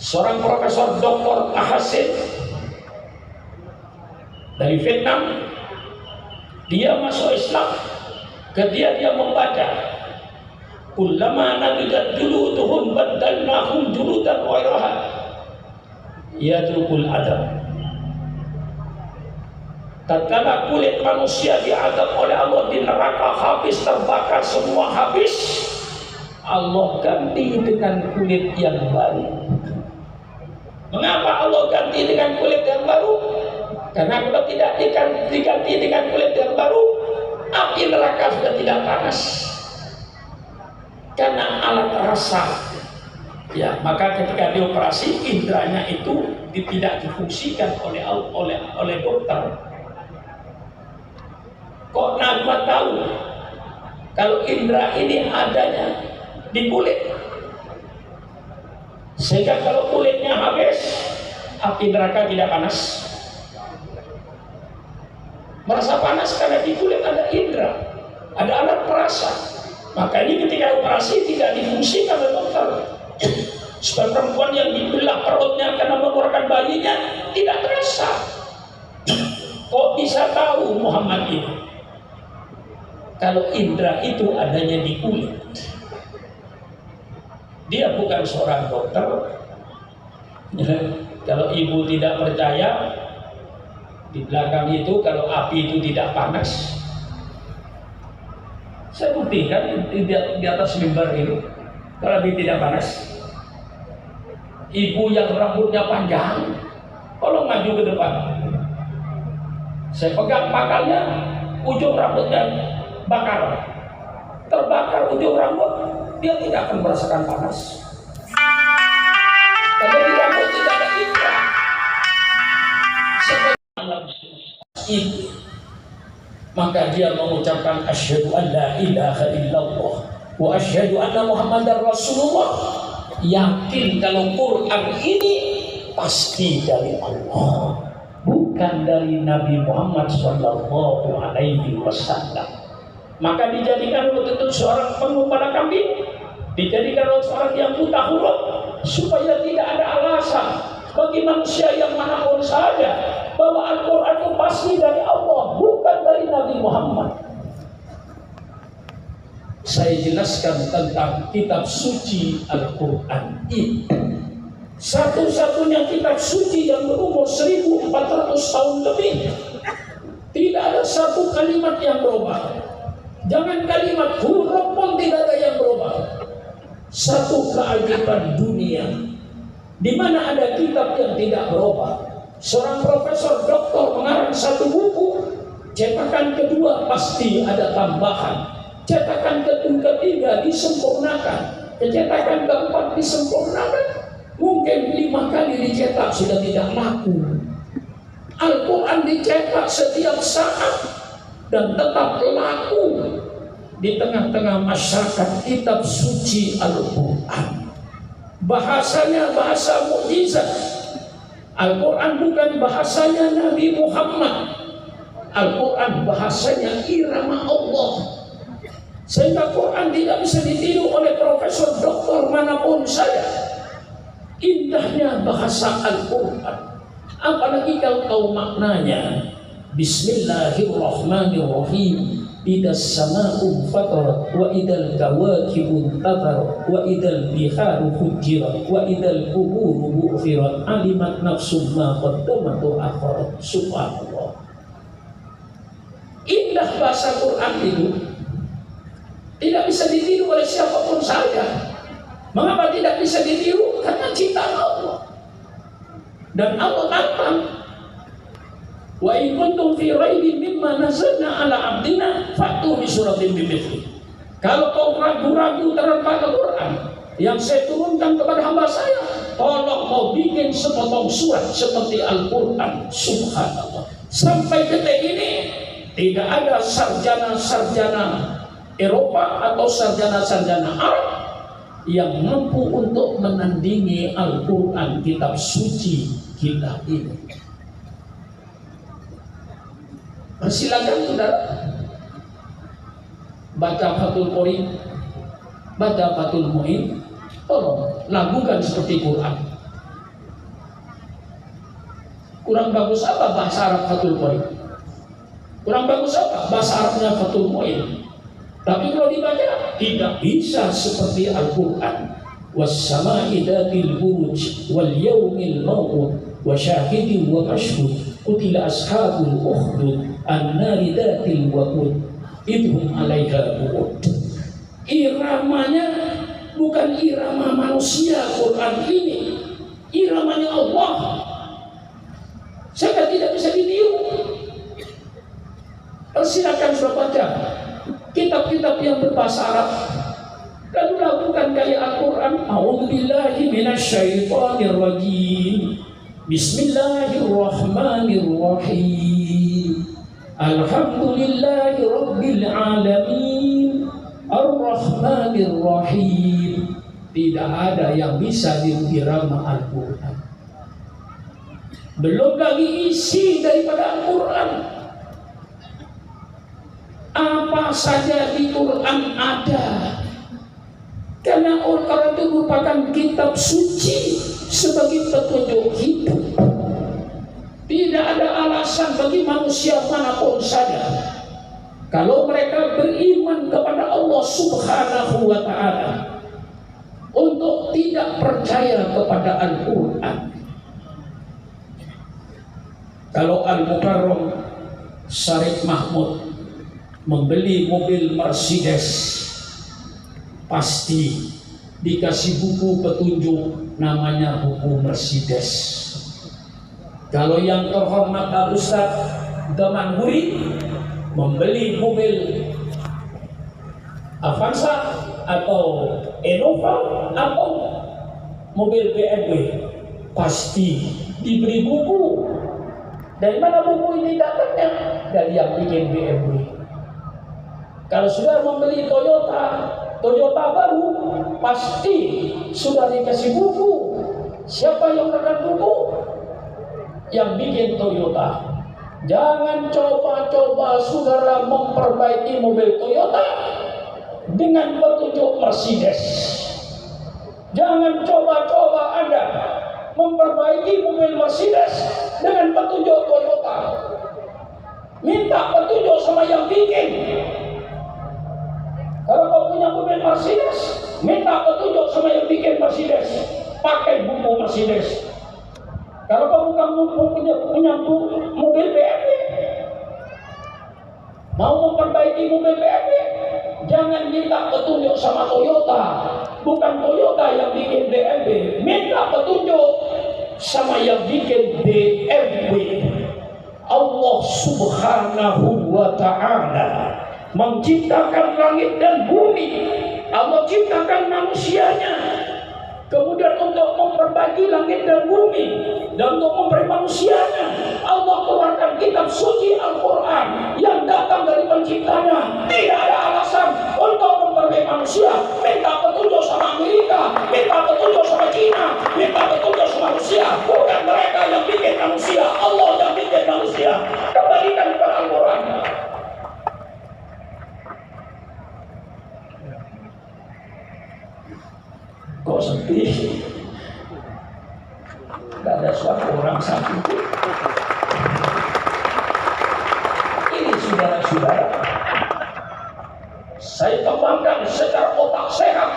Seorang profesor Dr. Hasid dari Vietnam, dia masuk Islam, ketika dia membaca kullama nabidat juluduhum baddalnahum juludan ghairaha yadrukul adab. Tatkala kulit manusia diadab oleh Allah di neraka habis terbakar semua habis, Allah ganti dengan kulit yang baru. Mengapa Allah ganti dengan kulit yang baru? Karena kalau tidak diganti dengan kulit yang baru, api neraka sudah tidak panas. Karena alat rasa, ya, maka ketika dioperasi indranya itu tidak difungsikan oleh dokter. Kok Najwa tahu kalau indra ini adanya di kulit? Sehingga kalau kulitnya habis, api neraka tidak panas. Merasa panas karena di kulit ada indra, ada alat perasa. Maka ini ketika operasi tidak difungsikan oleh dokter. Sebab perempuan yang dibelah perutnya karena mengeluarkan bayinya tidak terasa. Kok bisa tahu Muhammad ini? Kalau indra itu adanya di kulit. Dia bukan seorang dokter. Kalau ibu tidak percaya, di belakang itu kalau api itu tidak panas, saya buktikan di atas mimbar itu, kalau api tidak panas. Ibu yang rambutnya panjang, tolong maju ke depan. Saya pegang pakalnya, ujung rambutnya bakar, terbakar ujung rambut, dia tidak akan merasakan panas. Kalau di rambut tidak ada indra, itu, maka dia mengucapkan asyhadu an la ilaha illallah wa asyhadu anna muhammadar rasulullah, yakin kalau Quran ini pasti dari Allah, bukan dari Nabi Muhammad sallallahu alaihi wasallam. Maka dijadikan untuk seorang pengembala kambing, dijadikan oleh seorang yang buta huruf, supaya tidak ada alasan bagi manusia yang manapun saja bahwa Al-Quran itu pasti dari Allah, bukan dari Nabi Muhammad. Saya jelaskan tentang kitab suci Al-Quran ini. Satu-satunya kitab suci yang berumur 1400 tahun lebih. Tidak ada satu kalimat yang berubah. Jangan kalimat huruf pun tidak ada yang berubah. Satu keajaiban dunia di mana ada kitab yang tidak berubah. Seorang profesor doktor mengarang satu buku, cetakan kedua pasti ada tambahan, cetakan ketiga disempurnakan, cetakan keempat disempurnakan. Mungkin 5 kali dicetak sudah tidak laku. Al-Quran dicetak setiap saat dan tetap laku di tengah-tengah masyarakat. Kitab suci Al-Quran bahasanya bahasa mukjizat. Al-Quran bukan bahasanya Nabi Muhammad. Al-Quran bahasanya irama Allah. Sehingga Quran tidak bisa ditiru oleh profesor doktor manapun saja. Indahnya bahasa Al-Quran, apalagi kalau tahu maknanya. Bismillahirrahmanirrahim. Idas sama'u fatarat wa idal kawakibu tatarat wa idal biharu fujirat wa idal kuburu bu'firat alimat nafsum ma qaddamat wa akhirat. Subhanallah. Indah bahasa Quran itu tidak bisa ditiru oleh siapapun saja. Mengapa tidak bisa ditiru? Karena ciptaan Allah. Dan Allah tantang, wa in kuntum fi raibin mimma nazzalna ala abdina fa'tu bi suratin bimithli. Kalau kau ragu-ragu terhadap Al-Quran yang saya turunkan kepada hamba saya, tolong mau bikin sepotong surat seperti Al-Quran. Subhanallah. Sampai detik ini tidak ada sarjana-sarjana Eropa atau sarjana-sarjana Arab yang mampu untuk menandingi Al-Quran, kitab suci kita ini. Persilakan saudara baca Fathul Qorib, baca Fathul Mu'in, tolong lakukan seperti Quran. Kurang bagus apa bahasa Arab Fathul Qorib? Kurang bagus apa bahasa Arabnya Fathul Mu'in? Tapi kalau dibaca tidak bisa seperti Al-Quran. Was-sama'i dzatil buruj wal yawmil maw'ud wa syahidin wa mashhud qutila ashabul ukhdud an-nari dzatil waqud idhum 'alaiha qu'ud. Iramanya bukan irama manusia Quran ini, iramanya Allah. Saya tidak bisa ditiru. Persilakan sudah baca kitab-kitab yang berbahasa Arab, lalu lakukan kayak Al-Quran. A'udzubillahi minasyaitonir rajim. Bismillahirrahmanirrahim. Alhamdulillahi rabbil alamin. Ar-Rahmanir Rahim. Tidak ada yang bisa diirama Al-Quran. Belum lagi isi daripada Al-Quran. Apa saja di Quran ada. Karena Al-Quran itu merupakan kitab suci sebagai petunjuk hidup. Tidak ada alasan bagi manusia manapun saja, kalau mereka beriman kepada Allah Subhanahu wa ta'ala, untuk tidak percaya kepada Al-Quran. Kalau Al-Mukarram Syarif Mahmud membeli mobil Mercedes, pasti dikasih buku petunjuk namanya buku Mercedes. Kalau yang terhormat Al-Ustaz Damanhuri membeli mobil Avanza atau Innova atau mobil BMW, pasti diberi buku. Dari mana buku ini datangnya? Dari yang bikin BMW. Kalau sudah membeli Toyota baru, pasti sudah dikasih buku. Siapa yang menekan buku? Yang bikin Toyota. Jangan coba-coba saudara memperbaiki mobil Toyota dengan petunjuk Mercedes. Jangan coba-coba Anda memperbaiki mobil Mercedes dengan petunjuk Toyota. Minta petunjuk sama yang bikin. Kalau kau punya mobil Mercedes, minta petunjuk sama yang bikin Mercedes. Pakai buku Mercedes. Kalau kamu punya mobil BMW, mau memperbaiki mobil BMW, jangan minta petunjuk sama Toyota. Bukan Toyota yang bikin BMW, minta petunjuk sama yang bikin BMW. Allah Subhanahu wa ta'ala menciptakan langit dan bumi. Allah ciptakan manusianya. Kemudian untuk memperbaiki langit dan bumi dan untuk memberi manusianya, Allah keluarkan kitab suci Al-Quran yang datang dari penciptanya. Tidak ada alasan untuk memperbaiki manusia. Minta petunjuk sama Amerika, minta petunjuk sama Cina, minta petunjuk sama Rusia. Bukan mereka yang bikin manusia, Allah yang bikin manusia. Kembalikan kepada Al-Quran. Kok sepi? Tidak ada suatu orang sakit. Ini saudara-saudara, saya kembangkan secara otak sehat.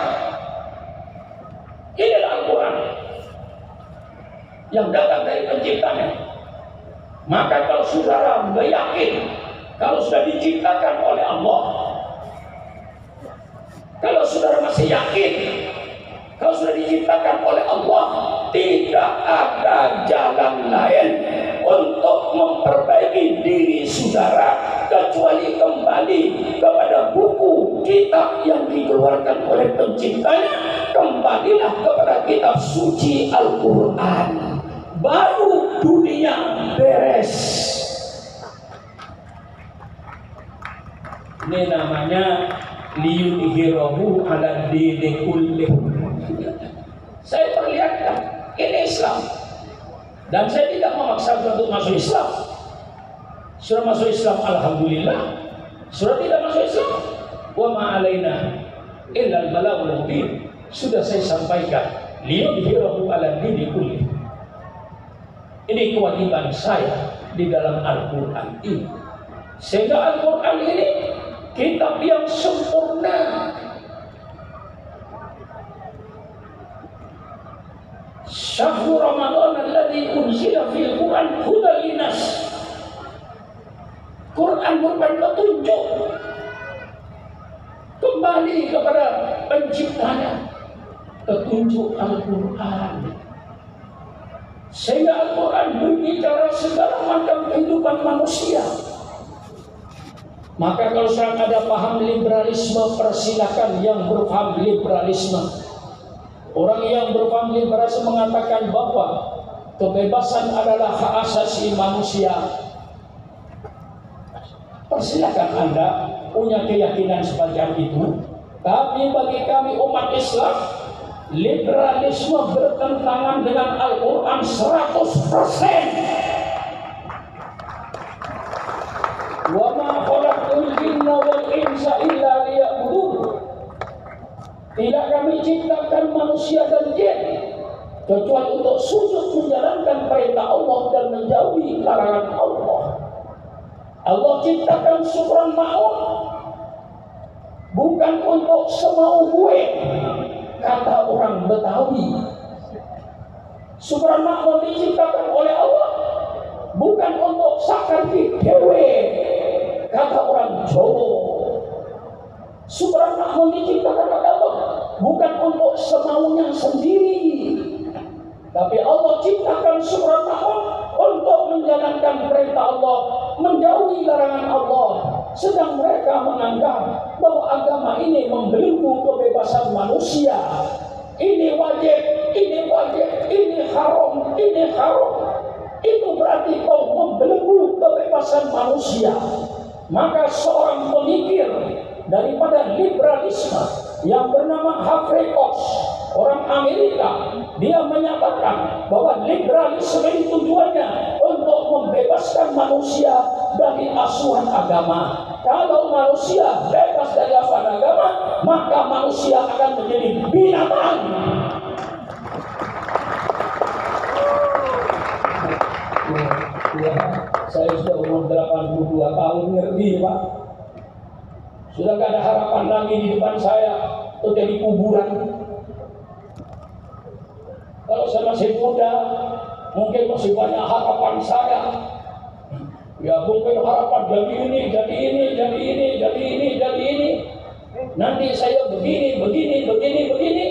Inilah Al-Quran yang datang dari penciptanya. Maka kalau saudara yakin kalau sudah diciptakan oleh Allah, kalau saudara masih yakin kalau sudah diciptakan oleh Allah, tidak ada jalan lain untuk memperbaiki diri saudara kecuali kembali kepada buku kitab yang dikeluarkan oleh penciptanya. Kembalilah kepada kitab suci Al-Quran, baru dunia beres. Ini namanya liyudhirahu ala dini kullih. Saya perlihatkan ini Islam, dan saya tidak memaksa untuk masuk Islam. Sudah masuk Islam, alhamdulillah. Sudah tidak masuk Islam, wa ma alaina illa al-balagul mubin. Sudah saya sampaikan, liyudhhirahu ala dini kulli. Ini kewajiban saya di dalam Al-Quran ini. Sehingga Al-Quran ini kitab yang sempurna. Syahrul Ramadan alladzi unzila fil Quran hudan linnas. Quran merupakan petunjuk kembali kepada penciptanya. Petunjuk Al-Quran. Sehingga Al-Quran berbicara segala macam kehidupan manusia. Maka kalau sekarang ada paham liberalisme, persilakan yang berpaham liberalisme. Orang yang berpaham liberalisme mengatakan bahwa kebebasan adalah hak asasi manusia. Persilakan Anda punya keyakinan semacam itu. Tapi bagi kami umat Islam, liberalisme bertentangan dengan Al-Quran 100%. Wa ma khalaqtul jinna wal insa illa liya'budun. Tidak kami ciptakan manusia dan jin kecuali untuk sujud menjalankan perintah Allah dan menjauhi larangan Allah. Allah ciptakan Subhan Ma'un bukan untuk semau gue, kata orang Betawi. Subhan Ma'un diciptakan oleh Allah bukan untuk sakarti dewe, kata orang Jawa. Subhan Ma'un diciptakan oleh Allah bukan untuk semaunya sendiri, tapi Allah ciptakan Subhan Ma'un untuk menjalankan perintah Allah, menjauhi larangan Allah. Sedang mereka menganggap bahwa agama ini membelenggu kebebasan manusia. Ini wajib, ini wajib, ini haram, ini haram. Itu berarti kau membelenggu kebebasan manusia. Maka seorang pemikir daripada liberalisme yang bernama Humphrey Cox, orang Amerika, dia menyatakan bahwa liberalisme itu tujuannya untuk membebaskan manusia dari asuhan agama. Kalau manusia bebas dari asuhan agama, maka manusia akan menjadi binatang. Ya, saya sudah umur 82 tahun, ngerti Pak. Sudah gak ada harapan lagi di depan saya, itu jadi kuburan. Kalau saya masih muda, mungkin masih banyak harapan saya. Ya mungkin harapan jadi ini, jadi ini, jadi ini, jadi ini, jadi ini. Nanti saya begini, begini, begini, begini.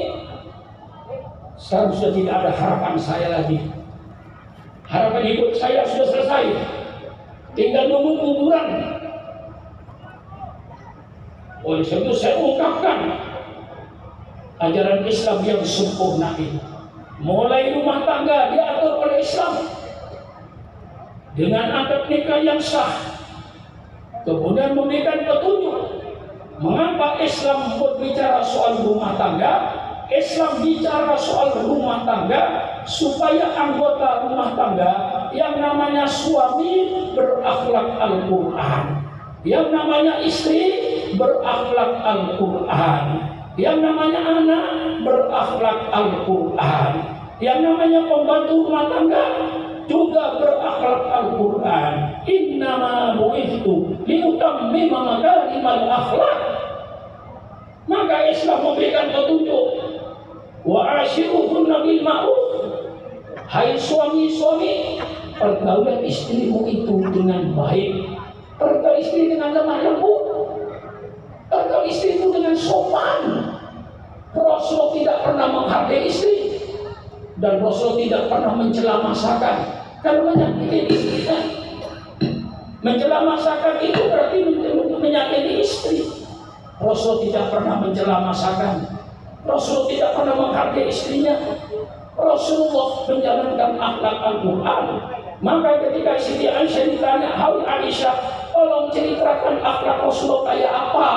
Sekarang sudah tidak ada harapan saya lagi. Harapan hidup saya sudah selesai. Tinggal nunggu kuburan. Oleh sebab itu saya ungkapkan ajaran Islam yang sempurna ini. Mulai rumah tangga diatur oleh Islam dengan akad nikah yang sah. Kemudian memberikan petunjuk mengapa Islam berbicara soal rumah tangga. Islam bicara soal rumah tangga supaya anggota rumah tangga yang namanya suami berakhlak Al-Quran, yang namanya istri berakhlak Al-Quran, yang namanya anak berakhlak Al-Quran, yang namanya pembantu rumah tangga juga berakhlak Al-Quran. Innama bu'ithtu liutammima makarimal akhlak. Maka Islam memberikan petunjuk, wa ashiruhunna bil ma'ruf. Hai suami-suami, pergaulan istrimu itu dengan baik. Pergaul istri dengan lemah lembut. Pergaul istri itu dengan sopan. Rasul tidak pernah menghargai istri, dan Rasul tidak pernah mencela masakan. Kalau menyakiti istrinya, mencela masakan itu berarti menyakiti istri. Rasul tidak pernah mencela masakan. Rasul tidak pernah menghargai istrinya. Rasulullah menjalankan akhlak Al-Quran. Maka ketika Siti Aisyah ditanya, "Hai Aisyah, tolong ceritakan akhlak Rasulullah kayak apa?"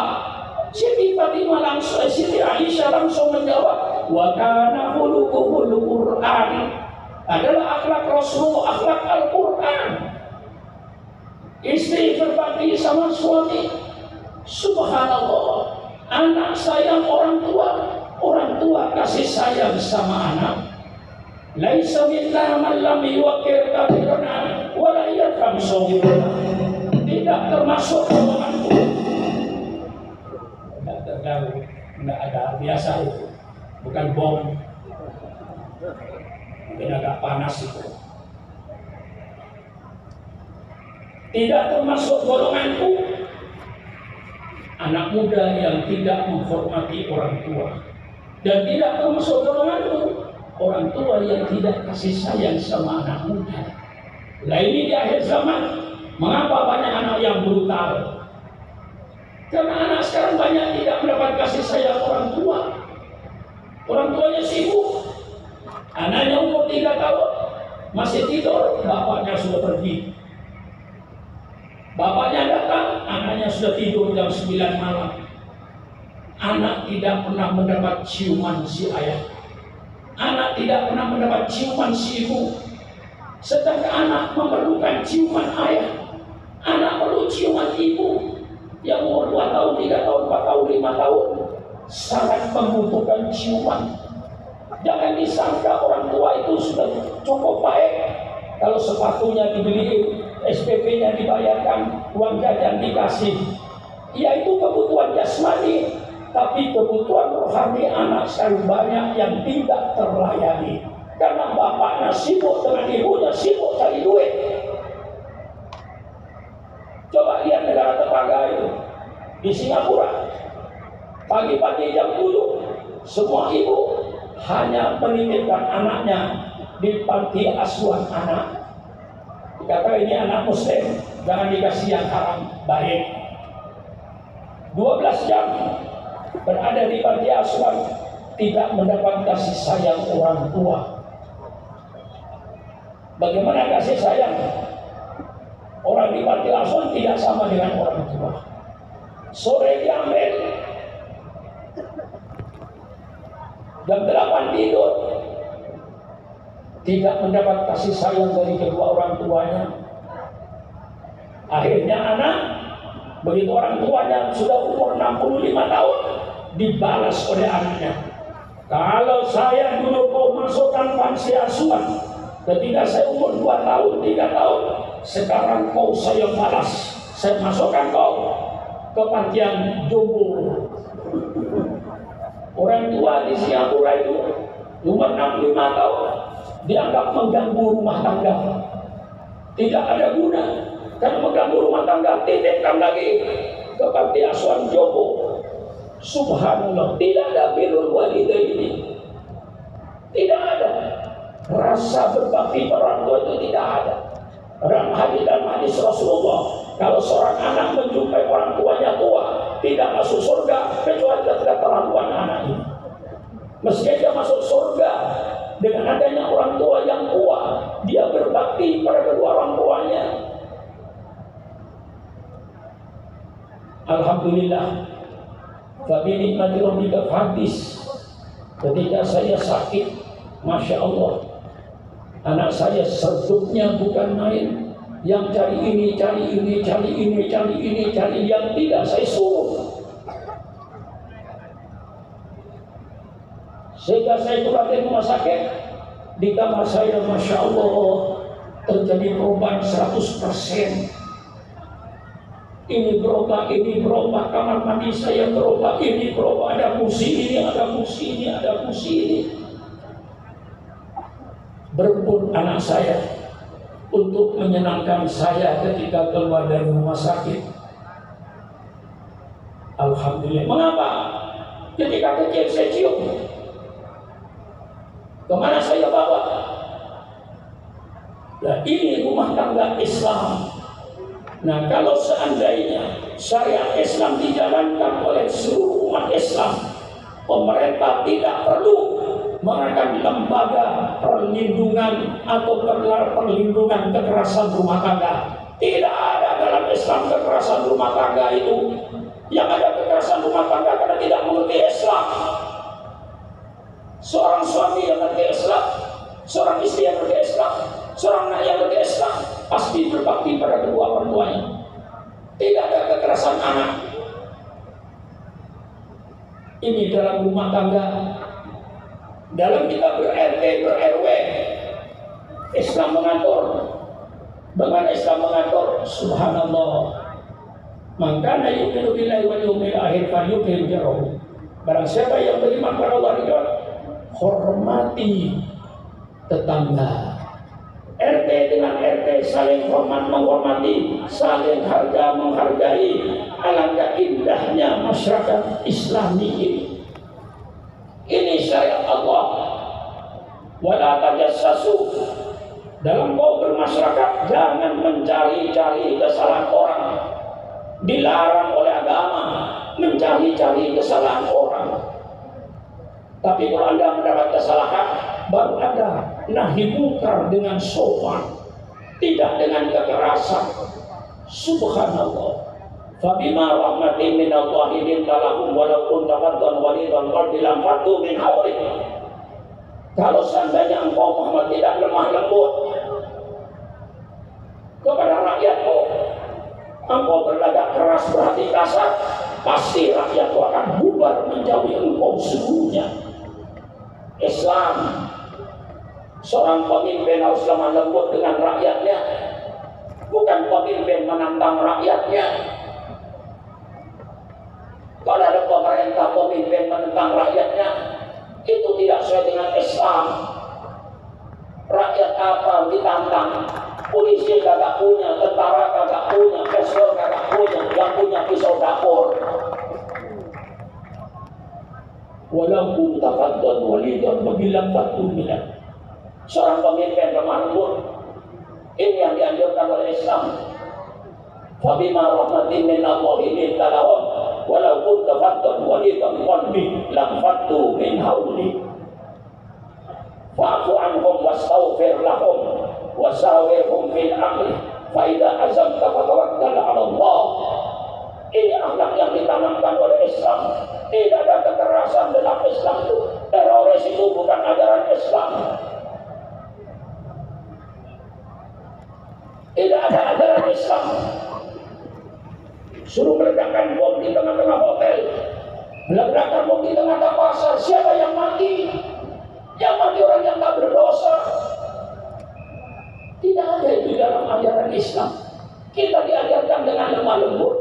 Siti Aisyah langsung menjawab, "Wa kana khuluquhul Qur'an." Adalah akhlak Rasulullah, akhlak Al-Quran. Istri berbakti sama suami. Subhanallah. Anak sayang orang tua kasih sayang sama anak. Laisa minna man lam yuqir kabirana wa la yarham saghirana. Tidak termasuk golonganku. Tidak terganggu, tidak ada, biasa itu. Bukan bom. Mungkin agak panas itu. Tidak termasuk golonganku anak muda yang tidak menghormati orang tua, dan tidak termasuk golonganku orang tua yang tidak kasih sayang sama anak muda. Nah ini di akhir zaman, mengapa banyak anak yang brutal? Karena anak sekarang banyak tidak mendapat kasih sayang orang tua. Orang tuanya sibuk, anaknya umur 3 tahun masih tidur, bapaknya sudah pergi. Bapaknya datang, anaknya sudah tidur jam 9 malam. Anak tidak pernah mendapat ciuman si ayah. Anak tidak pernah mendapat ciuman si ibu. Sedangkan anak memerlukan ciuman ayah. Anak perlu ciuman ibu yang umur 2 tahun, 3 tahun, 4 tahun, 5 tahun. Sangat membutuhkan ciuman. Jangan disangka orang tua itu sudah cukup baik. Kalau sepatunya dibeliin, SPP-nya dibayarkan, uang jajan dikasih. Ya itu kebutuhan jasmani, tapi kebutuhan rohani anak sekali banyak yang tidak terlayani. Karena bapaknya sibuk dengan ibunya sibuk cari duit. Coba lihat negara tetangga itu di Singapura. Pagi-pagi jam 7, semua ibu hanya menitipkan anaknya di panti asuhan anak. Dikata ini anak muslim, jangan dikasih yang haram, baik. 12 jam berada di panti asuhan, tidak mendapat kasih sayang orang tua. Bagaimana kasih sayang? Orang di panti asuhan tidak sama dengan orang tua. Sore diambil, jam 8 tidur, tidak mendapat kasih sayang dari kedua orang tuanya. Akhirnya anak, begitu orang tuanya sudah umur 65 tahun, dibalas oleh anaknya. Kalau saya dulu mau masukkan panti asuhan, ketika saya umur 2 tahun, 3 tahun, sekarang kau saya balas, saya masukkan kau ke pantian jombo. Orang tua di Singapura itu umur 65 tahun, dianggap mengganggu rumah tangga, tidak ada guna. Karena mengganggu rumah tangga, titipkan lagi ke panti asuhan jombo. Subhanallah, tidak ada birrul walidaini, tidak ada rasa berbakti orang tua, itu tidak ada. Dalam hadis Rasulullah, kalau seorang anak menjumpai orang tuanya tua, tidak masuk surga kecuali ketika terlaluan anak ini. Meski dia masuk surga dengan adanya orang tua yang tua, dia berbakti pada kedua orang tuanya. Alhamdulillah, fabi nikmati rabbika hadis. Ketika saya sakit, masya Allah, anak saya serduknya bukan main. Yang cari ini, cari ini, cari ini, cari ini, cari yang tidak saya suruh. Sehingga saya turun ke rumah sakit, di kamar saya, masya Allah, terjadi perubahan 100%. Ini berubah, kamar mandi saya berubah, ini berubah, ada kursi ini, ada kursi ini, ada kursi ini. Berebut anak saya untuk menyenangkan saya ketika keluar dari rumah sakit. Alhamdulillah. Mengapa? Ketika kecil saya cium. Kemana saya bawa? Nah, ini rumah tangga Islam. Nah, kalau seandainya syariat Islam dijalankan oleh seluruh umat Islam, pemerintah tidak perlu mengadakan lembaga perlindungan atau perlindungan kekerasan rumah tangga. Tidak ada dalam Islam kekerasan rumah tangga itu. Yang ada kekerasan rumah tangga karena tidak mengerti Islam. Seorang suami yang mengerti Islam, seorang istri yang mengerti Islam, Seorang anak yang mengerti Islam pasti berbakti pada kedua orang tuanya. Tidak ada kekerasan anak. Ini dalam rumah tangga, dalam kita ber-RT, ber-RW, Islam mengatur. Bagaimana Islam mengatur? Subhanallah. Maka yu'minu billahi wal yawmil akhir falyukrim jarahu. Barang siapa yang beriman kepada Allah dan hormati tetangga. RT dengan RT saling hormat menghormati, saling harga menghargai. Alangkah indahnya masyarakat Islami ini. Ini syariat Allah. Wala tajassasu. Dalam kau bermasyarakat jangan mencari-cari kesalahan orang. Dilarang oleh agama mencari-cari kesalahan orang. Tapi kalau Anda mendapat kesalahan, baru ada nahi mungkar dengan sopan, tidak dengan kekerasan. Subhanallah. Fabima rahmatin minallahi linta lahum walau kunta faddan walidan qalbi lam faddu min hawlik. Kalau seandainya engkau Muhammad tidak lemah lembut kepada rakyatmu, engkau berlagak keras berhati kasar, pasti rakyatmu akan bubar menjauhi engkau seluruhnya. Islam, seorang pemimpin harus lemah lembut dengan rakyatnya, bukan pemimpin menantang rakyatnya. Kalau ada pemerintah pemimpin menentang rakyatnya, itu tidak sesuai dengan Islam. Rakyat apa ditantang? Polisi kagak punya, tentara kagak punya, pistol kagak punya, yang punya pisau dapur. Walaupun tafaddan walidan wabilam fatu milan. Seorang pemimpin lemah lembut, ini yang dianjurkan oleh Islam. Fabima rahmatin minallahi linta lahum walaupun tafaddan walidan qalbi lam fatu min hawli. Fa'fu anhum wastaghfir lahum wasawirhum fil amri fa idza azamta fatawakkal 'ala Allah. Ini akhlak yang ditanamkan oleh Islam. Tidak ada kekerasan dalam Islam itu. Teroris itu bukan ajaran Islam. Tidak ada ajaran Islam. Suruh meledakkan bom di tengah-tengah hotel, meledakkan bom di tengah-tengah pasar. Siapa yang mati? Yang mati orang yang tak berdosa. Tidak ada itu dalam ajaran Islam. Kita diajarkan dengan lemah lembut.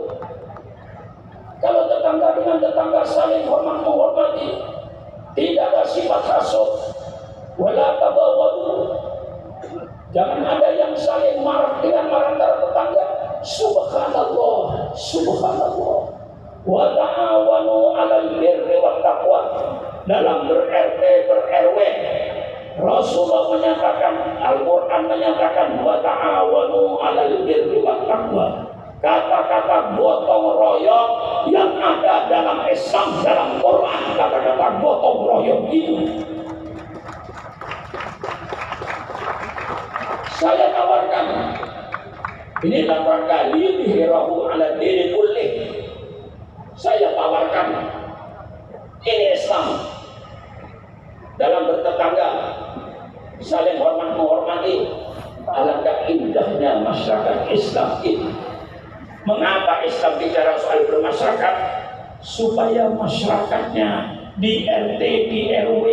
Kalau tetangga dengan tetangga saling hormat menghormati, tidak ada sifat hasud, wala tabaghadu. Jangan ada yang saling marah dengan marah antara tetangga. Subhanallah, subhanallah. Wa ta'awanu 'alal birri wat taqwa. Dalam ber-RT, ber-RW, Rasulullah menyatakan, Al-Quran menyatakan, wa ta'awanu 'alal birri wat taqwa. Kata-kata gotong royong yang ada dalam Islam, dalam Quran, kata-kata gotong royong ini. Saya tawarkan, ini 8 kali dihirahu ala diri kullih. Saya tawarkan, ini Islam. Dalam bertetangga, saling hormat menghormati. Alangkah indahnya masyarakat Islam ini. Mengapa Islam bicara soal bermasyarakat? Supaya masyarakatnya di RT, di RW,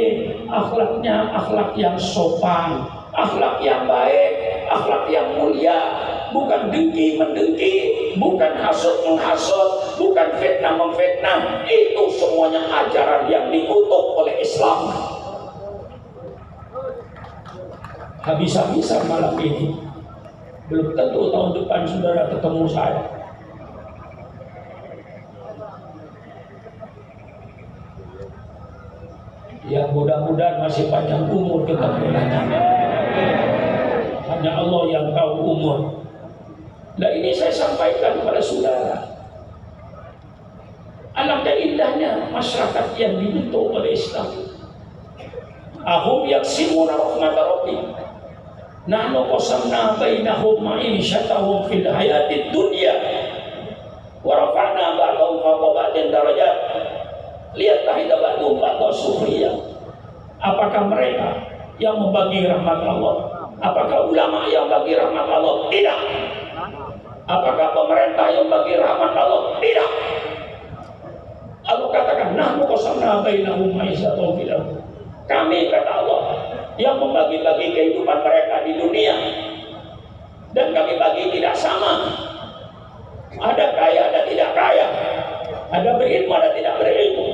akhlaknya akhlak yang sopan, akhlak yang baik, akhlak yang mulia. Bukan dengki mendengki, bukan hasut menghasut, bukan fitnah memfitnah. Itu semuanya ajaran yang dikutuk oleh Islam. Habis-habisan malam ini, belum tentu tahun depan saudara ketemu saya. Ya mudah-mudahan masih panjang umur kita berlanya. Hanya Allah yang tahu umur. Nah ini saya sampaikan kepada saudara. Alangkah indahnya masyarakat yang dibentuk oleh Islam. Ahum yaksimuna rahmat rabbi. Nahnu qasamna bainahum ma'isyatahum fil hayatid dunya. Wa rafa'na ba'dahum fawqa ba'din darajat. Lihat tahida ba'dhum ba'dha sukhriya. Apakah mereka yang membagi rahmat Allah? Apakah ulama yang bagi rahmat Allah? Tidak. Apakah pemerintah yang bagi rahmat Allah? Tidak. Allah katakan, nahnu qasamna bainahum ma'isyatahum fil ardh. Kami, kata Allah, yang membagi-bagi kehidupan mereka di dunia, dan kami bagi tidak sama. Ada kaya, ada tidak kaya, ada berilmu, ada tidak berilmu.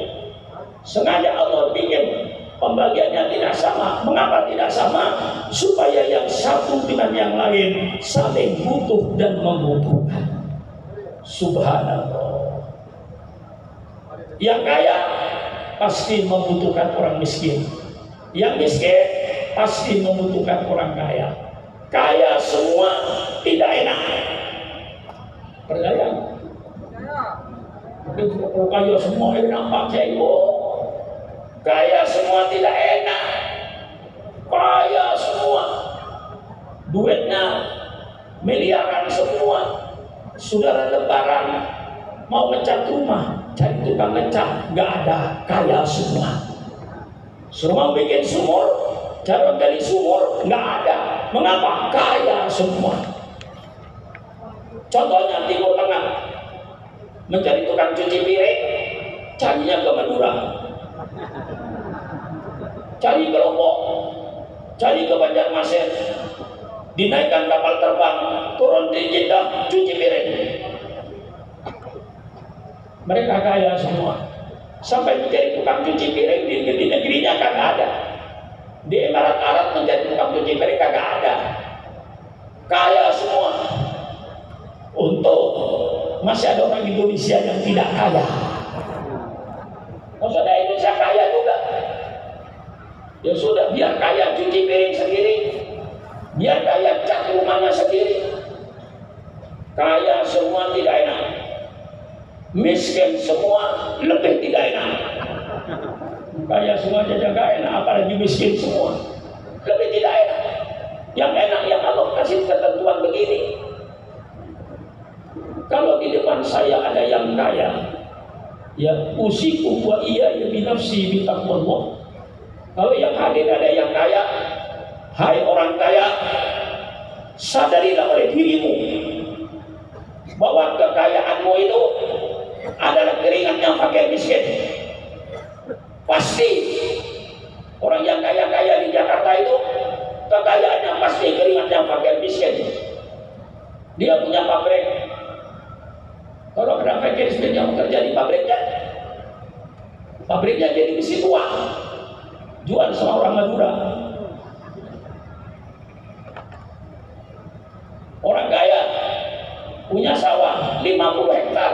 Sengaja Allah bikin pembagiannya tidak sama. Mengapa tidak sama? Supaya yang satu dengan yang lain saling butuh dan membutuhkan. Subhanallah. Yang kaya pasti membutuhkan orang miskin. Yang miskin pasti membutuhkan orang kaya. Kaya semua tidak enak. Percaya? Mungkin kalau kaya semua enak pakai ibu. Kaya semua tidak enak. Kaya semua, duitnya miliaran semua. Saudara lebaran mau ngecat rumah, cari tukang ngecat, nggak ada. Kaya semua. Semua bikin sumur, cara gali sumur, nggak ada. Mengapa? Kaya semua. Contohnya Timur Tengah, mencari tukang cuci piring, carinya ke Madura, cari ke Lombok, cari ke Banjarmasin, dinaikkan kapal terbang, turun di Jeddah, cuci piring. Mereka kaya semua. Sampai menjadi tukang cuci piring di negerinya kagak ada. Di Emirat Arab menjadi tukang cuci piring kagak ada. Kaya semua. Untuk masih ada orang Indonesia yang tidak kaya. Maksudnya Indonesia kaya juga. Ya sudah, biar kaya cuci piring sendiri, biar kaya cat rumahnya sendiri. Kaya semua tidak enak. Miskin semua lebih tidak enak. Kaya semua saja gak enak, apalagi miskin semua lebih tidak enak. Yang enak yang Allah kasih ketentuan begini. Kalau di depan saya ada yang kaya, ya usikum wa iyaya binafsi bitaqwallah. Kalau yang hadir ada yang kaya, hai orang kaya, sadarilah oleh dirimu bahwa kekayaanmu itu adalah keringatnya pakai miskin. Pasti orang yang kaya-kaya di Jakarta itu kekayaannya pasti keringatnya pakai miskin. Dia punya pabrik. Kalau ada fakir miskin yang bekerja di pabriknya jadi besi tua, jual sama orang Madura. Orang kaya punya sawah 50 hektar.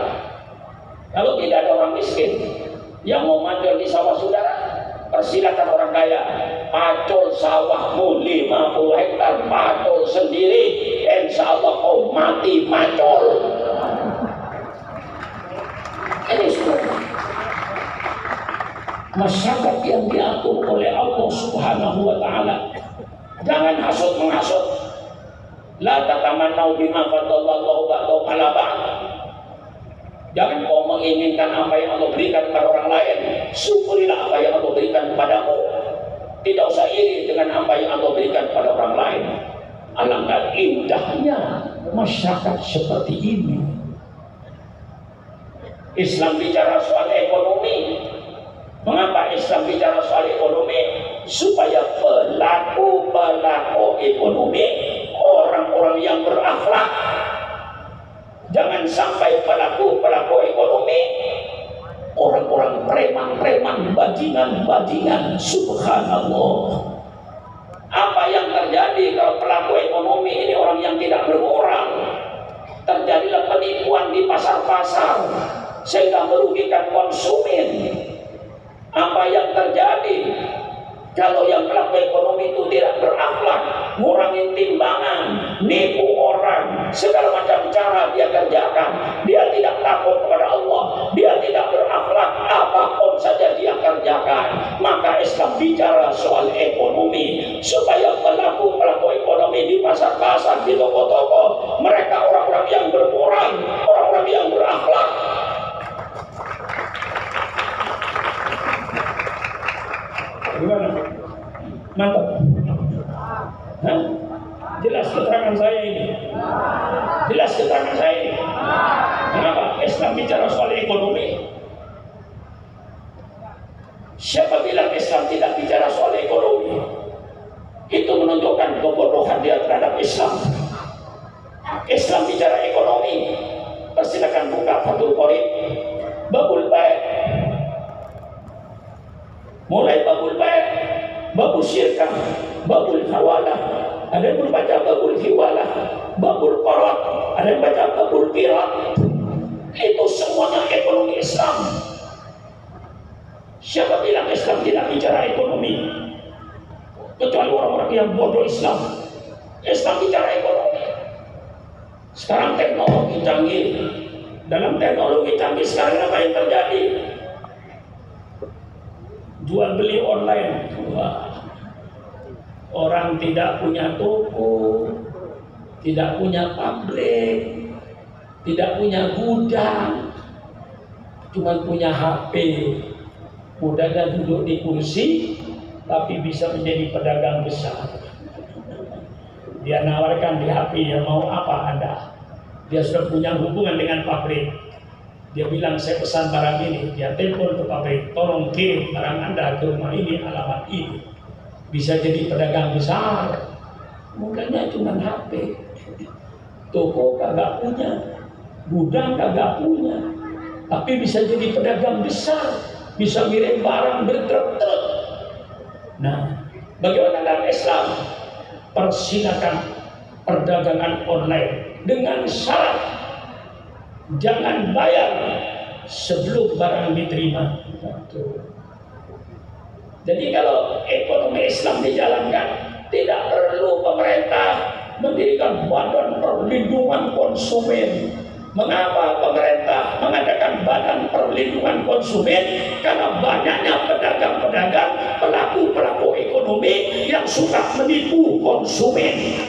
Kalau tidak ada orang miskin yang mau macul di sawah saudara, persilakan orang kaya, pacul sawahmu 50 hektar, pacul sendiri, insya Allah kau mati macul. Ini sudah masyarakat yang diatur oleh Allah Subhanahu wa Ta'ala. Jangan hasut menghasut. La tatamannau bima fadallallahu ba'dahu 'ala ba'd. Jangan kau menginginkan apa yang Allah berikan kepada orang lain. Syukurilah apa yang Allah berikan kepadamu. Tidak usah iri dengan apa yang Allah berikan kepada orang lain. Alangkah indahnya masyarakat seperti ini. Islam bicara soal ekonomi. Mengapa Islam bicara soal ekonomi? Supaya pelaku-pelaku ekonomi, orang-orang yang berakhlak, jangan sampai pelaku-pelaku ekonomi, orang-orang preman-preman, bajingan-bajingan. Subhanallah. Apa yang terjadi kalau pelaku ekonomi ini orang yang tidak bermoral? Terjadilah penipuan di pasar-pasar sehingga merugikan konsumen. Apa yang terjadi kalau yang pelaku ekonomi itu tidak berakhlak, ngurangin timbangan, nipu orang, segala macam cara dia kerjakan, dia tidak takut kepada Allah, dia tidak berakhlak, apapun saja dia kerjakan. Maka Islam bicara soal ekonomi supaya pelaku-pelaku ekonomi di pasar-pasar, di toko-toko, mereka orang-orang yang bermoral, orang-orang yang berakhlak. Gimana? Mantap. Hah? Jelas keterangan saya ini? Jelas keterangan saya ini? Kenapa? Islam bicara soal ekonomi. Siapa bilang Islam tidak bicara soal ekonomi? Itu menunjukkan kebodohan dia terhadap Islam. Islam bicara ekonomi. Persilakan buka Fathul Qorib, babul Bai'. Mulai babul Bai', babul syirkah, babul hawalah. Ada yang membaca babul hiwalah, babul qarad, ada yang baca babul qirat. Itu semuanya ekonomi Islam. Siapa bilang Islam tidak bicara ekonomi? Kecuali orang-orang yang bodoh Islam. Islam bicara ekonomi. Sekarang teknologi canggih. Dalam teknologi canggih sekarang apa yang terjadi? Jual beli online. Wah. Orang tidak punya toko, tidak punya pabrik, tidak punya gudang, cuma punya HP. Mudahnya duduk di kursi, tapi bisa menjadi pedagang besar. Dia nawarkan di HP, ya mau apa Anda? Dia sudah punya hubungan dengan pabrik. Dia bilang saya pesan barang ini, dia telepon ke pabrik, tolong kirim barang Anda ke rumah ini, alamat ini. Bisa jadi pedagang besar. Mudahnya cuma HP. Toko kagak punya, gudang kagak punya, tapi bisa jadi pedagang besar, bisa ngirim barang bertruk-truk. Nah, bagaimana dalam Islam? Persilakan perdagangan online dengan syarat jangan bayar sebelum barang diterima. Jadi kalau ekonomi Islam dijalankan, tidak perlu pemerintah mendirikan badan perlindungan konsumen. Mengapa pemerintah mengadakan badan perlindungan konsumen? Karena banyaknya pedagang-pedagang, pelaku-pelaku ekonomi yang suka menipu konsumen.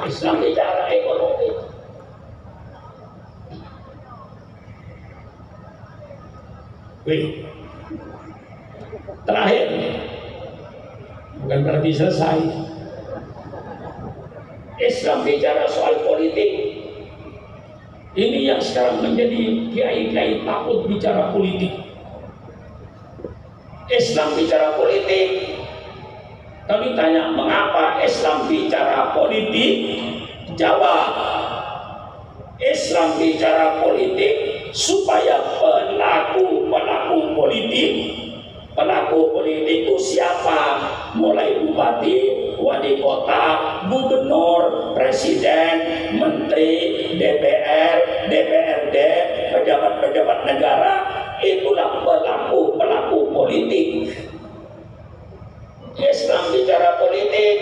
Islam bicara ekonomi. Terakhir, bukan berarti selesai. Islam bicara soal politik. Ini yang sekarang menjadi kiai-kiai takut bicara politik. Islam bicara politik. Kalau ditanya mengapa Islam bicara politik, jawab, Islam bicara politik supaya pelaku politik itu siapa? Mulai bupati, wali kota, gubernur, presiden, menteri, DPR, DPRD, pejabat-pejabat negara, itulah pelaku politik. Islam bicara politik.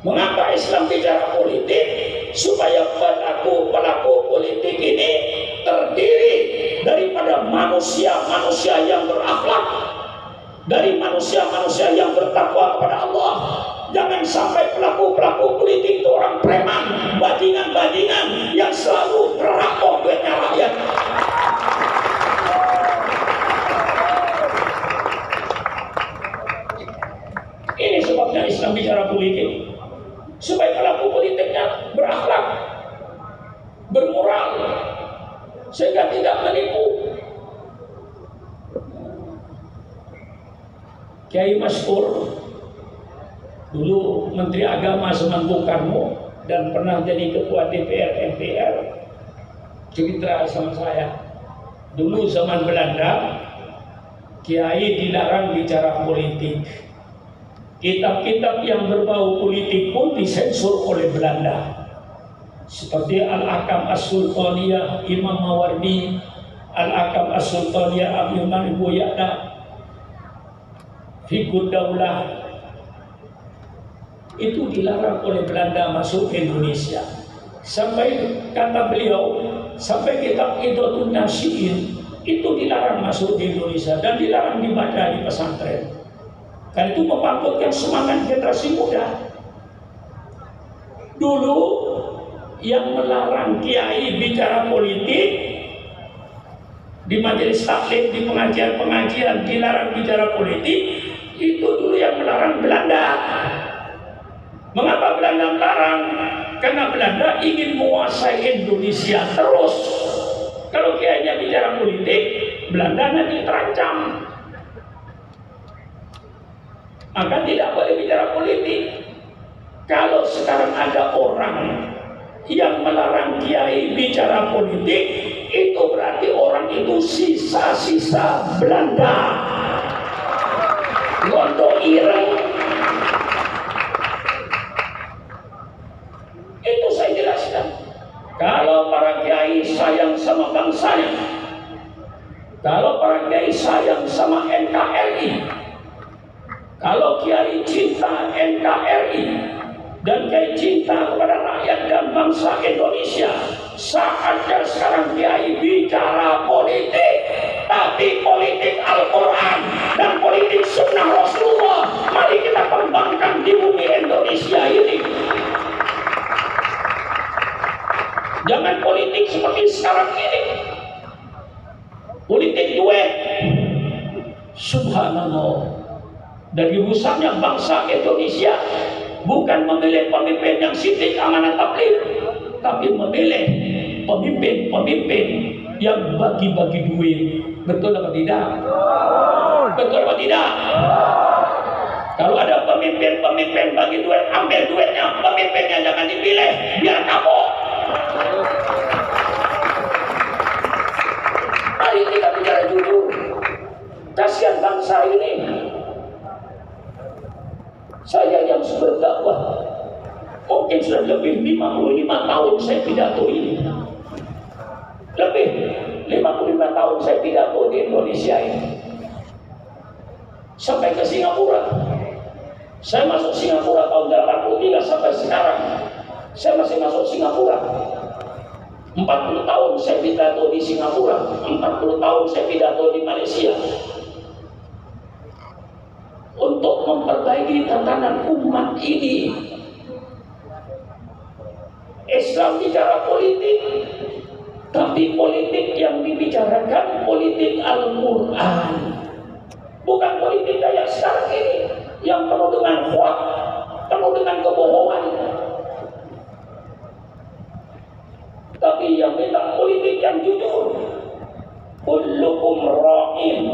Mengapa Islam bicara politik? Supaya pelaku politik ini terdiri daripada manusia-manusia yang berakhlak, dari manusia-manusia yang bertakwa kepada Allah. Jangan sampai pelaku politik itu orang preman, bajingan-bajingan yang selalu merampok duitnya rakyat. Ini sebabnya Islam bicara politik, supaya pelaku politiknya berakhlak, bermoral, sehingga tidak menipu. Kiai Maskur dulu Menteri Agama zaman Bung Karno dan pernah jadi ketua DPR MPR, cerita sama saya. Dulu zaman Belanda, kiai dilarang bicara politik. Kitab-kitab yang berbau politik pun disensor oleh Belanda. Seperti Al-Ahkam As-Sultaniyah Imam Mawardi, Al-Ahkam As-Sultaniyah Abi Umar Ibu Ya'da, Fiqhud Daulah, itu dilarang oleh Belanda masuk ke Indonesia. Sampai kata beliau, sampai kitab Idotun Nasiin itu dilarang masuk di Indonesia dan dilarang dibaca di pesantren. Karena itu membangkitkan semangat generasi muda. Dulu yang melarang kiai bicara politik di majelis taklim, di pengajian-pengajian dilarang bicara politik, itu dulu yang melarang sekarang karena Belanda ingin menguasai Indonesia terus. Kalau kiainya bicara politik, Belanda nanti terancam. Maka tidak boleh bicara politik. Kalau sekarang ada orang yang melarang kiai bicara politik, itu berarti orang itu sisa-sisa Belanda. Gondo ireng. Itu saya jelaskan. Kalau para kiai sayang sama bangsanya, kalau para kiai sayang sama NKRI, kalau kiai cinta NKRI dan kiai cinta kepada rakyat dan bangsa Indonesia, saatnya sekarang kiai bicara politik, tapi politik Al-Quran dan politik Sunnah Rasulullah. Mari kita kembangkan di bumi Indonesia ini. Jangan politik seperti sekarang ini, politik duet. Subhanallah. Dari rusaknya bangsa Indonesia bukan memilih pemimpin yang sidik amanat tabligh, tapi memilih pemimpin-pemimpin yang bagi-bagi duit. Betul apa tidak? Betul apa tidak? Kalau ada pemimpin bagi duit, ambil duitnya, pemimpinnya jangan dipilih, biar kapok. Mari kita bicara jujur. Kasihan bangsa ini. Saya yang berdakwah mungkin sudah lebih 55 tahun saya pidato ini. Lebih 55 tahun saya pidato di Indonesia ini. Sampai ke Singapura. Saya masuk Singapura tahun 83 sampai sekarang. Saya masih masuk Singapura. 40 tahun saya pidato di Singapura, 40 tahun saya pidato di Malaysia. Untuk memperbaiki tatanan umat ini. Islam bicara politik, tapi politik yang dibicarakan politik Al-Quran, bukan politik kayak sekarang ini yang penuh dengan hoax, penuh dengan kebohongan. Tapi yang minta politik yang jujur. Kullukum ra'in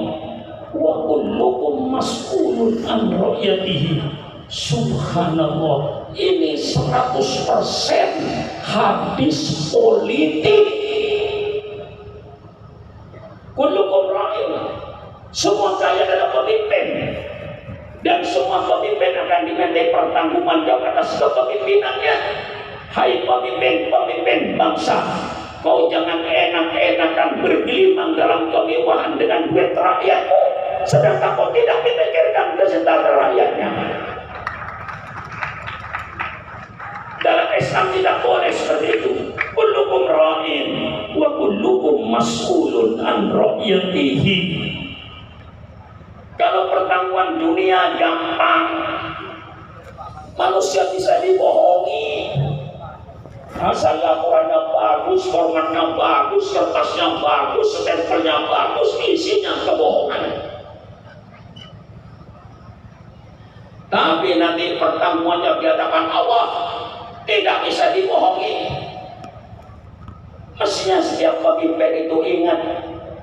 wa kullukum mas'ulun an ra'yatihi. Subhanallah, ini 100% hadis politik. Kullukum ra'in, semua kalian adalah pemimpin, dan semua pemimpin akan dimintai pertanggungan jawab atas kepemimpinannya. Hai pemimpin bangsa, kau jangan enak-enakan bergelimang dalam kemewahan dengan duit rakyatmu, sedangkan kau tidak memikirkan kesejahteraan rakyatnya. Dalam Islam tidak boleh seperti itu. Kullukum ra'in wa kullukum mas'ulun an ra'yatihi. Kalau pertanggungan dunia gampang, manusia bisa dibohongi. Asal laporannya bagus, formatnya bagus, kertasnya bagus, stempelnya bagus, isinya kebohongan. Tapi nanti pertemuannya di hadapan Allah tidak bisa dibohongi. Mestinya setiap pemimpin itu ingat,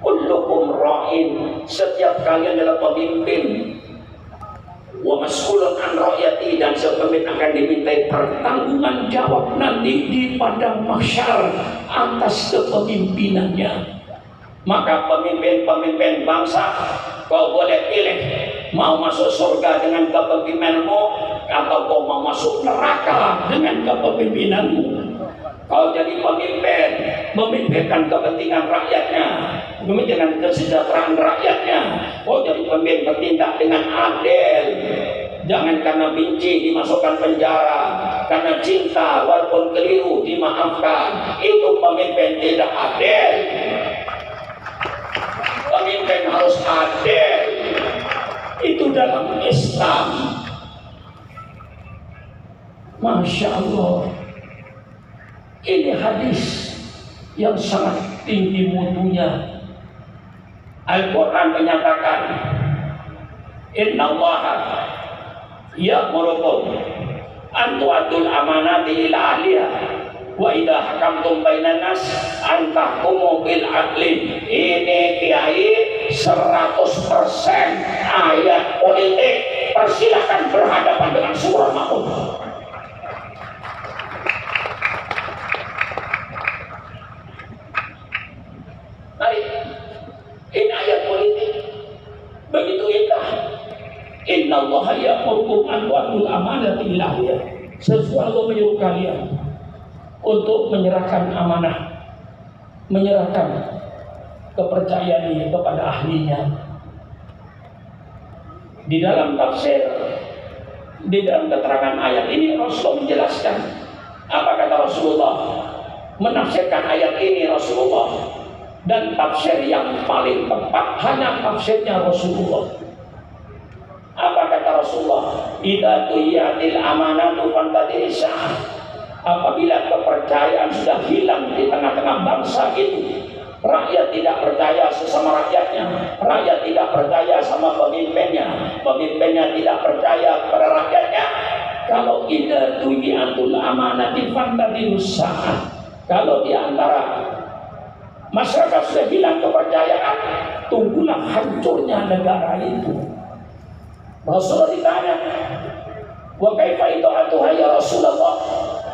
kullukum ra'in, setiap kalian adalah pemimpin. Wa mas'ulun an ra'yati, dan sepemimpin akan dimintai pertanggungan jawab nanti di padang mahsyar atas kepemimpinannya. Maka pemimpin-pemimpin bangsa, kau boleh pilih mau masuk surga dengan kepemimpinanmu atau kau mau masuk neraka dengan kepemimpinanmu. Kau jadi pemimpin, memimpinkan kepentingan rakyatnya, memikirkan kesejahteraan rakyatnya. Kau jadi pemimpin bertindak dengan adil. Jangan karena benci dimasukkan penjara, karena cinta walaupun keliru dimaafkan. Itu pemimpin tidak adil. Pemimpin harus adil. Itu dalam Islam. Masya Allah. Ini hadis yang sangat tinggi mutunya. Al-Quran menyatakan, Inna Allah ya'murukum an antu'addul amanati ila ahliha wa idza hakamtum bainan nas an tahkumu bil adli. Ini kiai 100% ayat politik, persilahkan berhadapan dengan surah Maun. Mari, ini ayat politik begitu indah. Innallaha ya'murukum an tu'addul amanati ila ahliha. Sesuatu menyuruh kalian untuk menyerahkan amanah, menyerahkan kepercayaan ini kepada ahlinya. Di dalam tafsir, di dalam keterangan ayat ini Rasulullah menjelaskan. Apa kata Rasulullah? Menafsirkan ayat ini Rasulullah, dan tafsir yang paling tepat hanya tafsirnya Rasulullah. Apa kata Rasulullah? Idza tuyatil amanatu fantadisa. Apabila kepercayaan sudah hilang di tengah-tengah bangsa itu, rakyat tidak percaya sesama rakyatnya, rakyat tidak percaya sama pemimpinnya, pemimpinnya tidak percaya kepada rakyatnya. Kalau idza tuyatul amanati fantadisa, kalau di antara masyarakat sudah hilang kepercayaan, tunggulah hancurnya negara itu. Rasulullah ditanya, wa kaifa itu'atuha ya Rasulullah?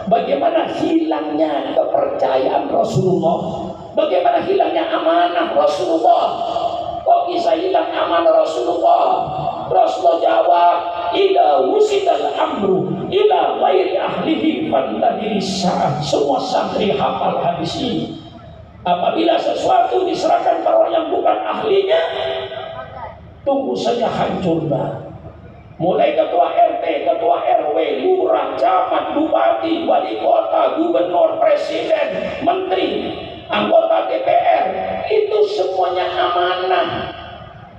Bagaimana hilangnya kepercayaan Rasulullah? Bagaimana hilangnya amanah Rasulullah? Kok bisa hilang amanah Rasulullah? Rasulullah jawab, idza wusidal amru ila ghairi ahlihi fantadisa. Semua santri hafal hadis ini. Apabila sesuatu diserahkan pada orang yang bukan ahlinya, tunggu saja hancurnya. Mulai ketua RT, ketua RW, lurah, camat, bupati, wali kota, gubernur, presiden, menteri, anggota DPR, itu semuanya amanah.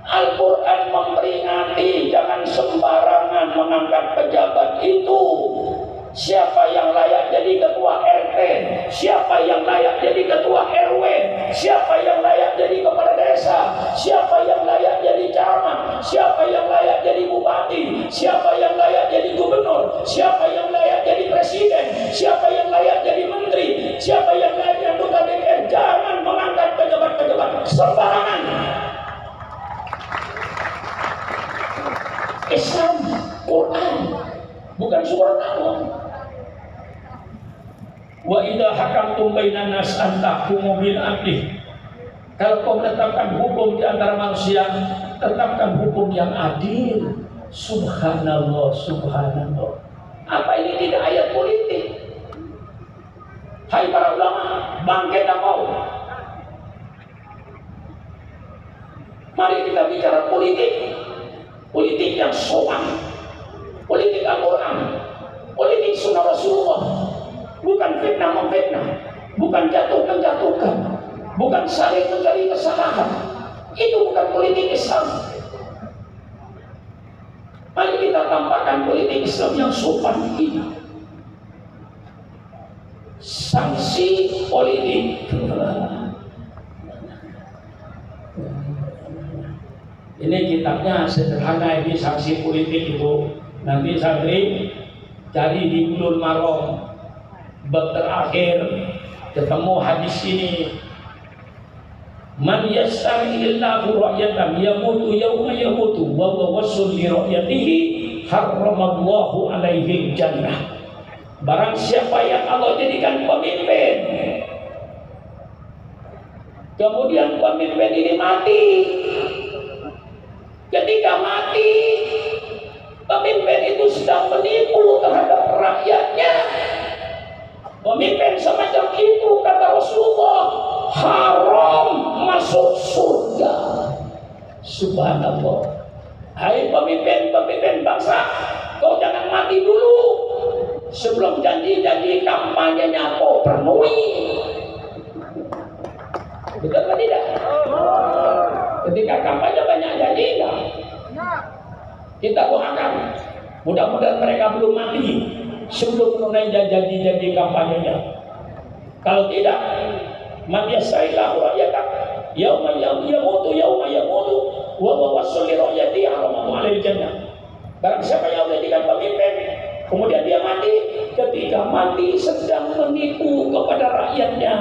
Al-Quran memperingati jangan sembarangan mengangkat pejabat itu. Siapa yang layak jadi ketua RT, siapa yang layak jadi ketua RW, siapa yang layak jadi kepala desa, siapa yang layak jadi camat, siapa yang layak jadi bupati, siapa yang layak jadi gubernur, siapa yang layak jadi presiden, siapa yang layak jadi menteri, siapa yang layak jadi anggota DPR. Jangan mengangkat pejabat-pejabat sembarangan. Islam, Quran, bukan surah Al-Quran. Wa idza hakamtum bainan nas an tahkumu bil adli. Kalau kau menetapkan hukum di antara manusia, tetapkan hukum yang adil. Subhanallah, subhanallah. Apa ini tidak ayat politik? Hai para ulama, bangkit dan mau. Mari kita bicara politik. Politik yang sopan, politik Al-Quran, politik sunnah Rasulullah. Bukan fitnah memfitnah, bukan jatuh menjatuhkan, bukan saling mencari kesalahan. Itu bukan politik Islam. Mari kita tampakkan politik Islam yang sopan ini. Sanksi politik. Ini kitabnya sederhana, ini sanksi politik itu. Nanti santri cari di Bulughul Maram. Bab terakhir ketemu hadis ini. Man yasta'illahu ra'yatan yamutu yawma yamutu wa huwa wasul li ra'yatihi harramallahu alaihi jannah. Barang siapa yang Allah jadikan pemimpin, kemudian pemimpin ini mati. Ketika mati, pemimpin itu sedang menipu terhadap rakyatnya. Pemimpin semacam itu, kata Rasulullah, haram masuk surga. Subhanallah. Hai pemimpin-pemimpin bangsa, kau jangan mati dulu sebelum janji-janji kampanyenya kau penuhi. Betul atau tidak? Ketika kampanye banyak janji, kita doakan mudah-mudahan mereka belum mati sebelum menunaikan janji-janji kampanyenya. Kalau tidak, man yasailahu ra'yatan yauma yamutu wa huwa wasul li ra'yati haramu alaihi jannah. Barang siapa yang menjadikan pemimpin kemudian dia mati, ketika mati sedang menipu kepada rakyatnya,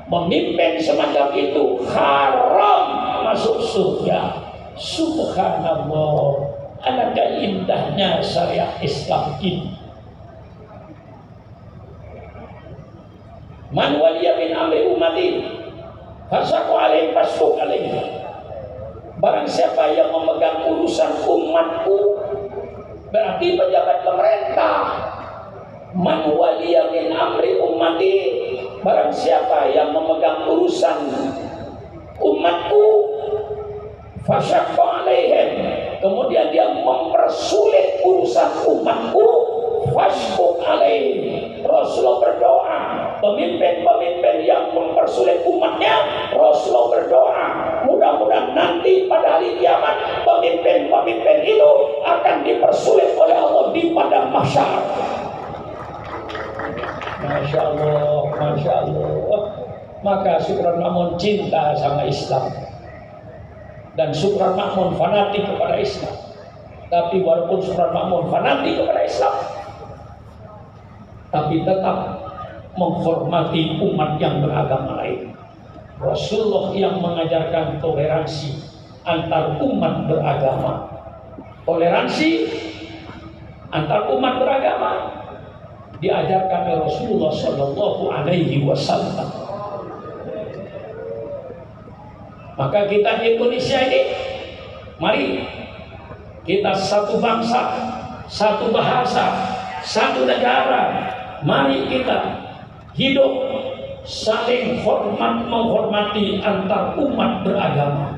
memimpin semacam itu haram masuk surga. Subhanallah, alangkah indahnya syariat Islam ini. Man waliya min amri ummati fasaqu alaihi fasqu alaihi. Barang siapa yang memegang urusan umatku, berarti pejabat pemerintah. Man waliya min amri ummati, barang siapa yang memegang urusan umatku, fasaqu alaihim, kemudian dia mempersulit urusan umatku, fasqu alaihi. Rasulullah berdoa, pemimpin-pemimpin yang mempersulit umatnya, Rasulullah berdoa, mudah-mudahan nanti pada hari kiamat pemimpin-pemimpin itu akan dipersulit oleh Allah di padang mahsyar. Masya Allah, Masya Allah. Maka Supran Makmun cinta sama Islam, dan Supran Makmun fanatik kepada Islam. Tapi walaupun Supran Makmun fanatik kepada Islam, tapi tetap menghormati umat yang beragama lain. Rasulullah yang mengajarkan toleransi antar umat beragama. Toleransi antar umat beragama diajarkan oleh Rasulullah Shallallahu Alaihi Wasallam. Maka kita di Indonesia ini, mari kita satu bangsa, satu bahasa, satu negara. Mari kita hidup saling hormat menghormati antar umat beragama,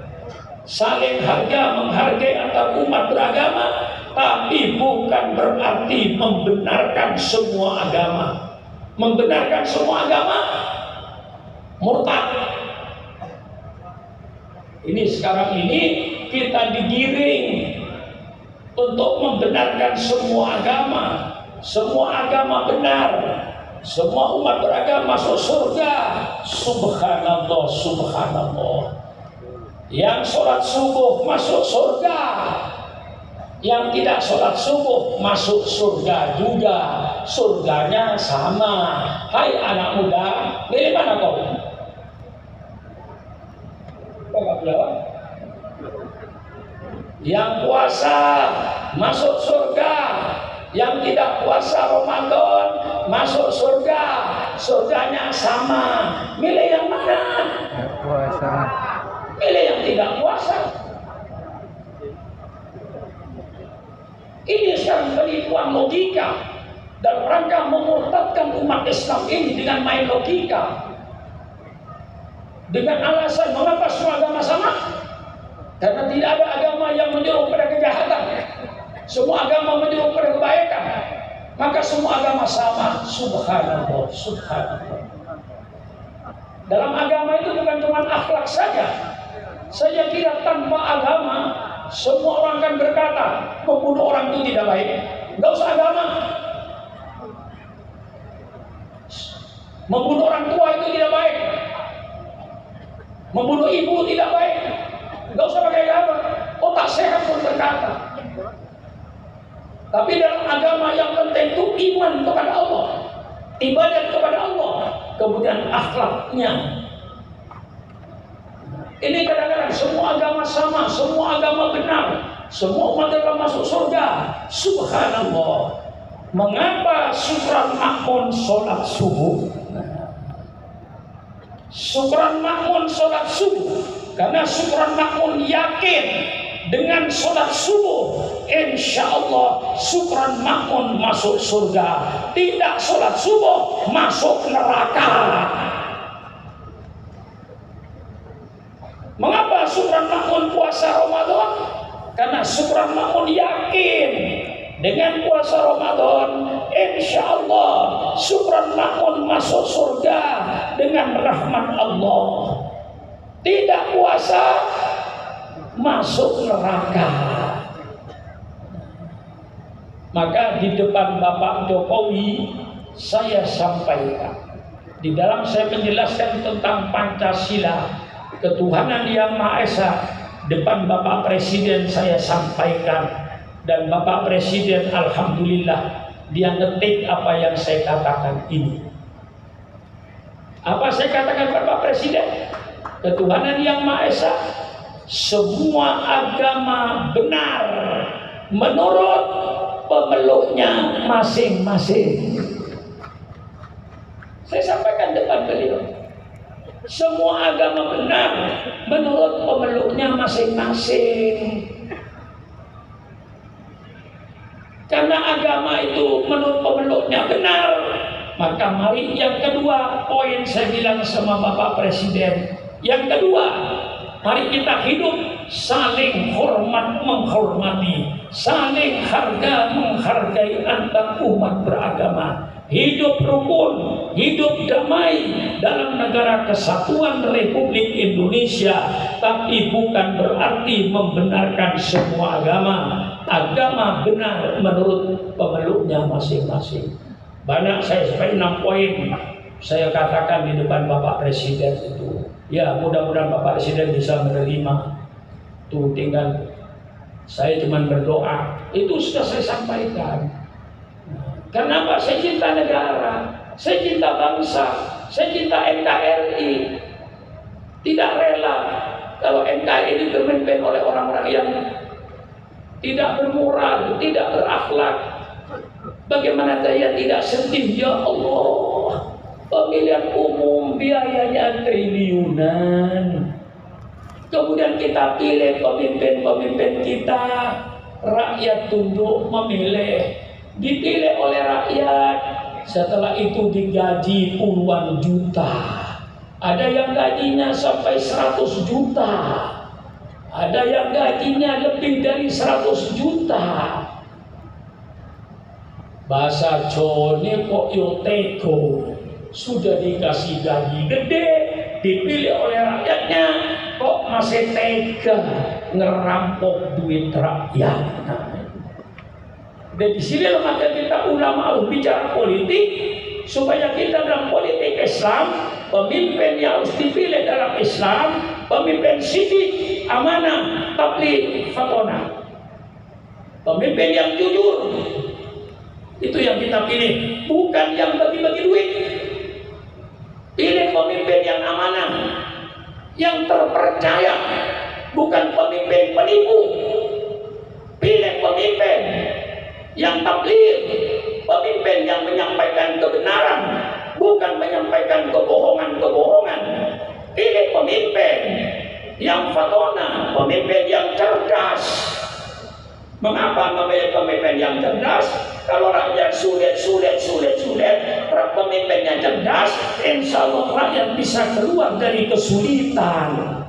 saling harga menghargai antar umat beragama, tapi bukan berarti membenarkan semua agama. Membenarkan semua agama murtad. Ini sekarang ini kita digiring untuk membenarkan semua agama. Semua agama benar, semua umat beragama masuk surga. Subhanallah, subhanallah. Yang sholat subuh masuk surga, yang tidak sholat subuh masuk surga juga. Surganya sama. Hai anak muda, milih mana kau? Kau nggak jawab? Yang puasa masuk surga, yang tidak puasa Ramadan masuk surga. Surganya sama. Milih yang mana? Puasa. Milih yang tidak puasa. Ini sekarang penipuan logika dalam rangka memurtadkan umat Islam ini dengan main logika, dengan alasan mengapa semua agama sama? Karena tidak ada agama yang menyuruh pada kejahatan. Semua agama menyuruh pada kebaikan. Maka semua agama sama. Subhanallah, subhanallah. Dalam agama itu bukan cuma akhlak saja. Saya kira tanpa agama semua orang akan berkata membunuh orang itu tidak baik. Enggak usah agama. Membunuh orang tua itu tidak baik. Membunuh ibu tidak baik. Enggak usah pakai agama. Otak sehat pun berkata. Tapi dalam agama yang penting itu iman kepada Allah, ibadat kepada Allah, kemudian akhlaknya. Ini kadang-kadang semua agama sama, semua agama benar, semua umat akan masuk surga. Subhanallah. Mengapa Supran Makmun sholat subuh? Supran Makmun sholat subuh karena Supran Makmun yakin dengan sholat subuh, insya Allah Supran Makmun masuk surga. Tidak sholat subuh masuk neraka. Mengapa Supran Makmun puasa Ramadan? Karena Supran Makmun yakin dengan puasa Ramadan, insya Allah Supran Makmun masuk surga dengan rahmat Allah. Tidak puasa masuk neraka. Maka di depan Bapak Jokowi saya sampaikan, di dalam saya menjelaskan tentang Pancasila, ketuhanan yang Maha Esa, depan Bapak Presiden saya sampaikan, dan Bapak Presiden alhamdulillah dia ngetik apa yang saya katakan ini. Apa saya katakan Bapak Presiden? Ketuhanan Yang Maha Esa, semua agama benar menurut pemeluknya masing-masing. Saya sampaikan depan beliau, semua agama benar menurut pemeluknya masing-masing. Karena agama itu menurut pemeluknya benar, maka mari yang kedua poin saya bilang sama Bapak Presiden. Yang kedua, mari kita hidup saling hormat menghormati, saling harga menghargai antar umat beragama. Hidup rukun, hidup damai dalam negara kesatuan Republik Indonesia, tapi bukan berarti membenarkan semua agama. Agama benar menurut pemeluknya masing-masing. Banyak saya sampai 6 poin saya katakan di depan Bapak Presiden itu. Ya, mudah-mudahan Bapak Presiden bisa menerima. Tuh tinggal saya cuma berdoa. Itu sudah saya sampaikan. Kenapa? Saya cinta negara, saya cinta bangsa, saya cinta NKRI. Tidak rela kalau NKRI dipimpin oleh orang-orang yang tidak bermoral, tidak berakhlak. Bagaimana saya tidak sedih? Ya Allah, pemilihan umum biayanya triliunan. Kemudian kita pilih pemimpin-pemimpin kita, rakyat tunduk memilih. Dipilih oleh rakyat, setelah itu digaji puluhan juta. Ada yang gajinya sampai 100 juta, ada yang gajinya lebih dari 100 juta. Bahasa Jone kok yoteko, sudah dikasih gaji gede, dipilih oleh rakyatnya, kok masih tega ngerampok duit rakyat. Dan di sini maka kita ulama harus bicara politik, supaya kita dalam politik Islam, pemimpin yang harus dipilih dalam Islam, pemimpin sidik, amanah, tabligh, fatona, pemimpin yang jujur. Itu yang kita pilih, bukan yang bagi-bagi duit. Pilih pemimpin yang amanah, yang terpercaya, bukan pemimpin penipu. Pilih pemimpin yang tabligh, pemimpin yang menyampaikan kebenaran, bukan menyampaikan kebohongan-kebohongan. Pilih pemimpin yang fatona, pemimpin yang cerdas. Mengapa memilih pemimpin yang cerdas? Kalau rakyat sulit, pemimpinnya cerdas, insya Allah rakyat bisa keluar dari kesulitan.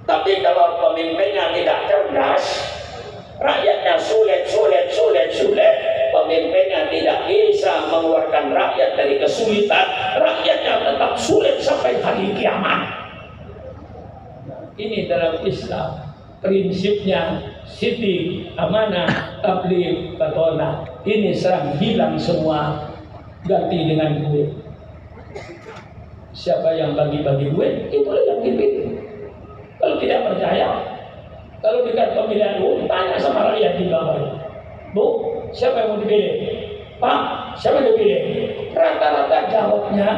Tapi kalau pemimpinnya tidak cerdas, rakyatnya sulit, pemimpinnya tidak bisa mengeluarkan rakyat dari kesulitan, rakyatnya tetap sulit sampai hari kiamat. Ini dalam Islam prinsipnya, sidik, amanah, tabligh, fatona. Ini serang hilang semua, ganti dengan duit. Siapa yang bagi-bagi duit, itulah yang dipilih. Kalau tidak percaya, kalau dekat pemilihan umum, tanya sama rakyat di bawah. Bu, siapa yang mau dipilih? Pak, siapa yang dipilih? Rata-rata jawabnya,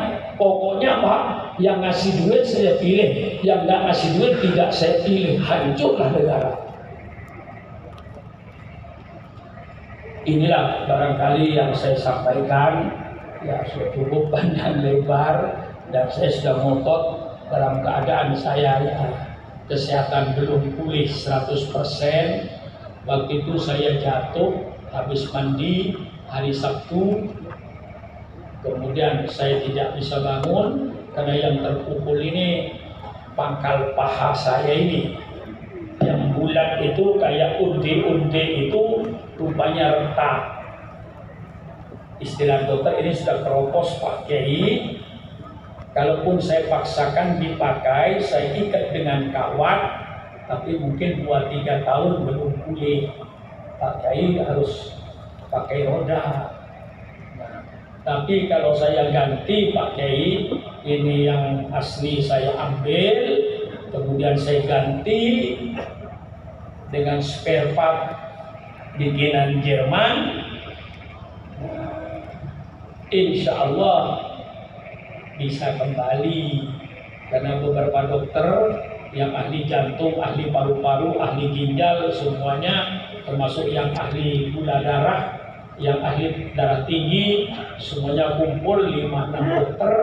pokoknya Pak, yang ngasih duit saya pilih, yang nggak ngasih duit tidak saya pilih. Hancurlah negara. Inilah barangkali yang saya sampaikan. Ya, sudah cukup panjang lebar, dan saya sudah ngotot dalam keadaan saya ya, kesehatan belum pulih 100%. Waktu itu saya jatuh habis mandi hari Sabtu, kemudian saya tidak bisa bangun karena yang terpukul ini pangkal paha saya ini, yang bulat itu kayak unde-unde itu rupanya retak. Istilah dokter ini sudah keropos Pak Kiai. Kalaupun saya paksakan dipakai, saya ikat dengan kawat, tapi mungkin 2-3 tahun belum pulih. Pak Kiai harus pakai roda. Nah, tapi kalau saya ganti Pak Kiai, ini yang asli saya ambil, kemudian saya ganti dengan spare part bikinan Jerman. Nah, insya Allah bisa kembali, karena beberapa dokter yang ahli jantung, ahli paru-paru, ahli ginjal, semuanya termasuk yang ahli gula darah, yang ahli darah tinggi, semuanya kumpul 5-6 dokter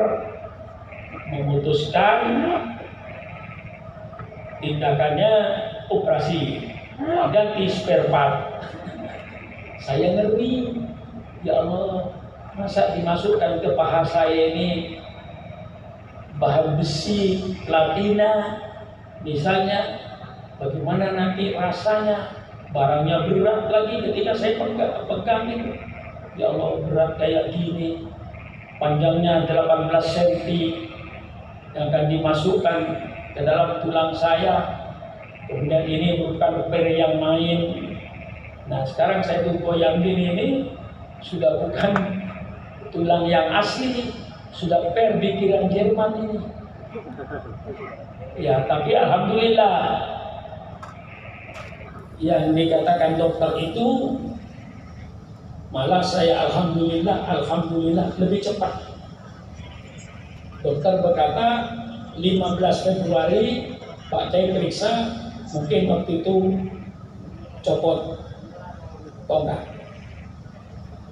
memutuskan tindakannya operasi ganti spare part. Saya ngeri, ya Allah, masa dimasukkan ke paha saya ini bahan besi platina misalnya, bagaimana nanti rasanya, barangnya berat lagi ketika saya pegang itu, ya Allah, berat kayak gini, panjangnya 18 cm yang akan dimasukkan ke dalam tulang saya, kemudian ini bukan per yang main. Nah sekarang saya tuh goyang gini ini sudah bukan tulang yang asli, sudah per bikinan Jerman ini. Ya tapi alhamdulillah yang dikatakan dokter itu malah saya alhamdulillah lebih cepat. Dokter berkata 15 Februari Pak Cai periksa, mungkin waktu itu copot tonggak.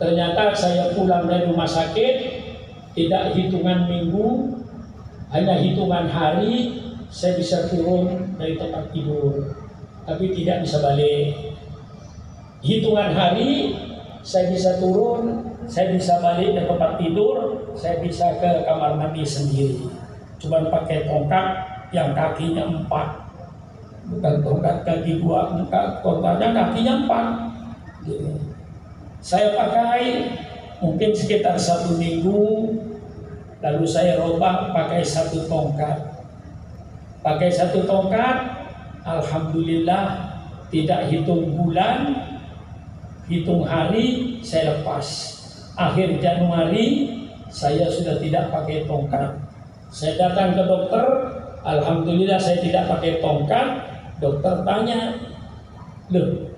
Ternyata saya pulang dari rumah sakit, tidak hitungan minggu, hanya hitungan hari saya bisa turun dari tempat tidur, tapi tidak bisa balik. Hitungan hari saya bisa turun, saya bisa balik ke tempat tidur, saya bisa ke kamar mandi sendiri. Cuman pakai tongkat yang kakinya 4, bukan tongkat kaki 2, tongkatnya kakinya 4. Gitu. Saya pakai mungkin sekitar 1 minggu, lalu saya robah pakai 1 tongkat. Pakai 1 tongkat, alhamdulillah tidak hitung bulan, hitung hari saya lepas. Akhir Januari saya sudah tidak pakai tongkat. Saya datang ke dokter, alhamdulillah saya tidak pakai tongkat. Dokter tanya, loh,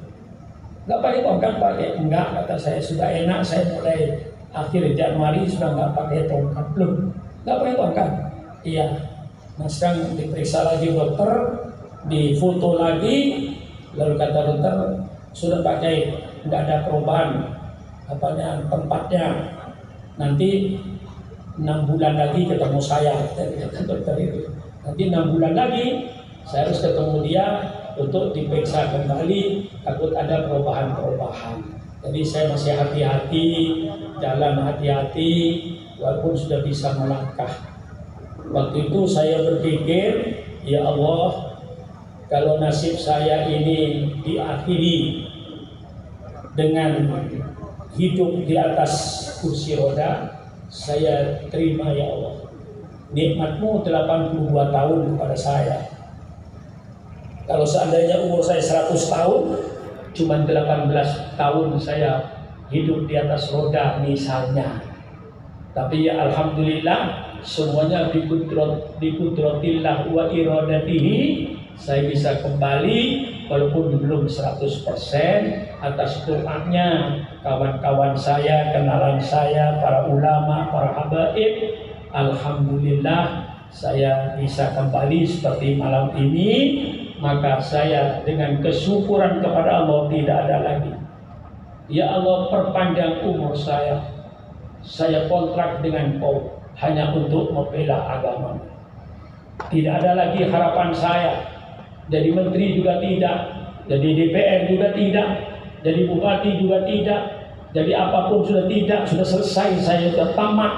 nggak pakai tongkat? Pakai? Enggak, kata saya, sudah enak, saya mulai akhir Januari sudah nggak pakai tongkat. Loh, nggak pakai tongkat? Iya. Nah sekarang diperiksa lagi dokter, difoto lagi, lalu kata dokter sudah pakai, nggak ada perubahan tempatnya. Nanti 6 bulan lagi ketemu saya, kata dokter itu. Nanti 6 bulan lagi saya harus ketemu dia untuk diperiksa kembali, takut ada perubahan-perubahan. Jadi saya masih hati-hati, jalan hati-hati, walaupun sudah bisa melangkah. Waktu itu saya berpikir, ya Allah, kalau nasib saya ini diakhiri dengan hidup di atas kursi roda, saya terima ya Allah. Nikmat-Mu 82 tahun kepada saya. Kalau seandainya umur saya 100 tahun, cuma 18 tahun saya hidup di atas roda misalnya. Tapi ya alhamdulillah, semuanya biqudratillah wa iradatihi, saya bisa kembali walaupun belum 100% atas doanya kawan-kawan saya, kenalan saya, para ulama, para habaib. Alhamdulillah saya bisa kembali seperti malam ini. Maka saya dengan kesyukuran kepada Allah tidak ada lagi, ya Allah, perpanjang umur saya kontrak dengan Kau hanya untuk membela agama. Tidak ada lagi harapan saya jadi menteri juga tidak, jadi DPR juga tidak, jadi bupati juga tidak, jadi apapun sudah tidak, sudah selesai, saya sudah tamat.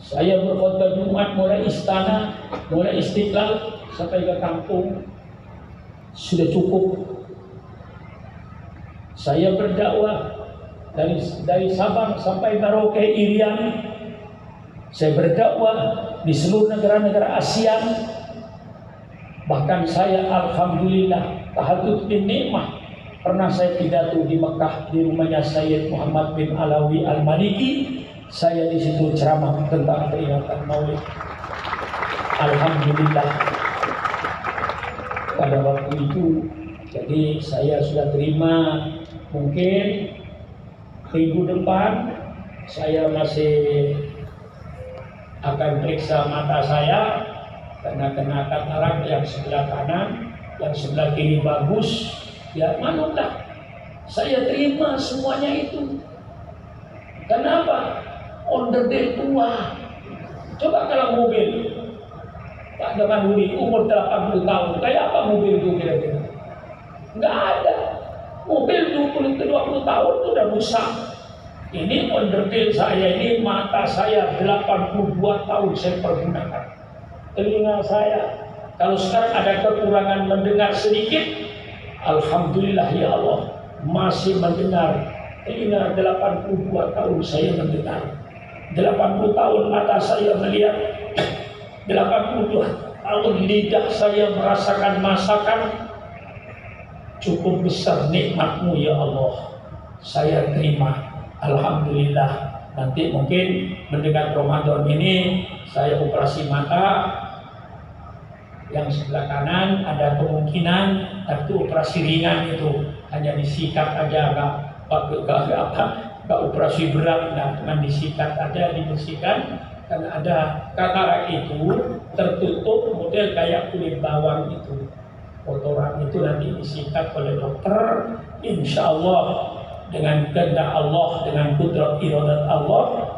Saya berkhutbah Jumat mulai istana, mulai Istiqlal sampai ke kampung, sudah cukup. Saya berdakwah dari Sabang sampai Merauke Irian. Saya berdakwah di seluruh negara-negara ASEAN. Bahkan saya alhamdulillah tahajud bin nikmah. Pernah saya pidato di Mekah di rumahnya Sayyid Muhammad bin Alawi Al-Maliki. Saya di situ ceramah tentang peringatan Maulid. Alhamdulillah pada waktu itu. Jadi saya sudah terima, mungkin minggu depan saya masih akan periksa mata saya karena kena katarak yang sebelah kanan, yang sebelah kiri bagus. Ya manutlah, saya terima semuanya itu. Kenapa? Onderdil tua. Coba kalau mobil, Pak Deman Hudi umur 80 tahun, kayak apa mobil itu kira-kira? Nggak ada. Mobil 20 tahun itu udah rusak. Ini onderdil saya ini, mata saya 82 tahun saya pergunakan. Telinga saya, kalau sekarang ada kekurangan mendengar sedikit, alhamdulillah ya Allah, masih mendengar. Telinga 82 tahun saya mendengar. 80 tahun mata saya melihat. 80 tahun lidah saya merasakan masakan. Cukup besar nikmat-Mu ya Allah. Saya terima. Alhamdulillah. Nanti mungkin mendekat Ramadan ini saya operasi mata yang sebelah kanan, ada kemungkinan itu operasi ringan, itu hanya disikat aja, nggak operasi berat, cuma disikat aja, dibersihkan. Karena ada katarak itu tertutup model kayak kulit bawang itu, kotoran itu nanti disikat oleh dokter. Insya Allah dengan kehendak Allah, dengan kudrat iradat Allah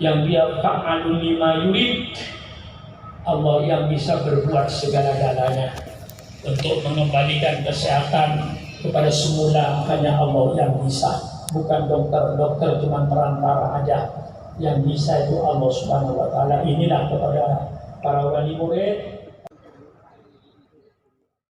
yang dia fa'alul lima yurid, Allah yang bisa berbuat segala-galanya untuk mengembalikan kesehatan kepada semula. Hanya Allah yang bisa, bukan dokter. Dokter cuma perantara aja, yang bisa itu Allah Subhanahu wa Ta'ala. Inilah kepada para wali murid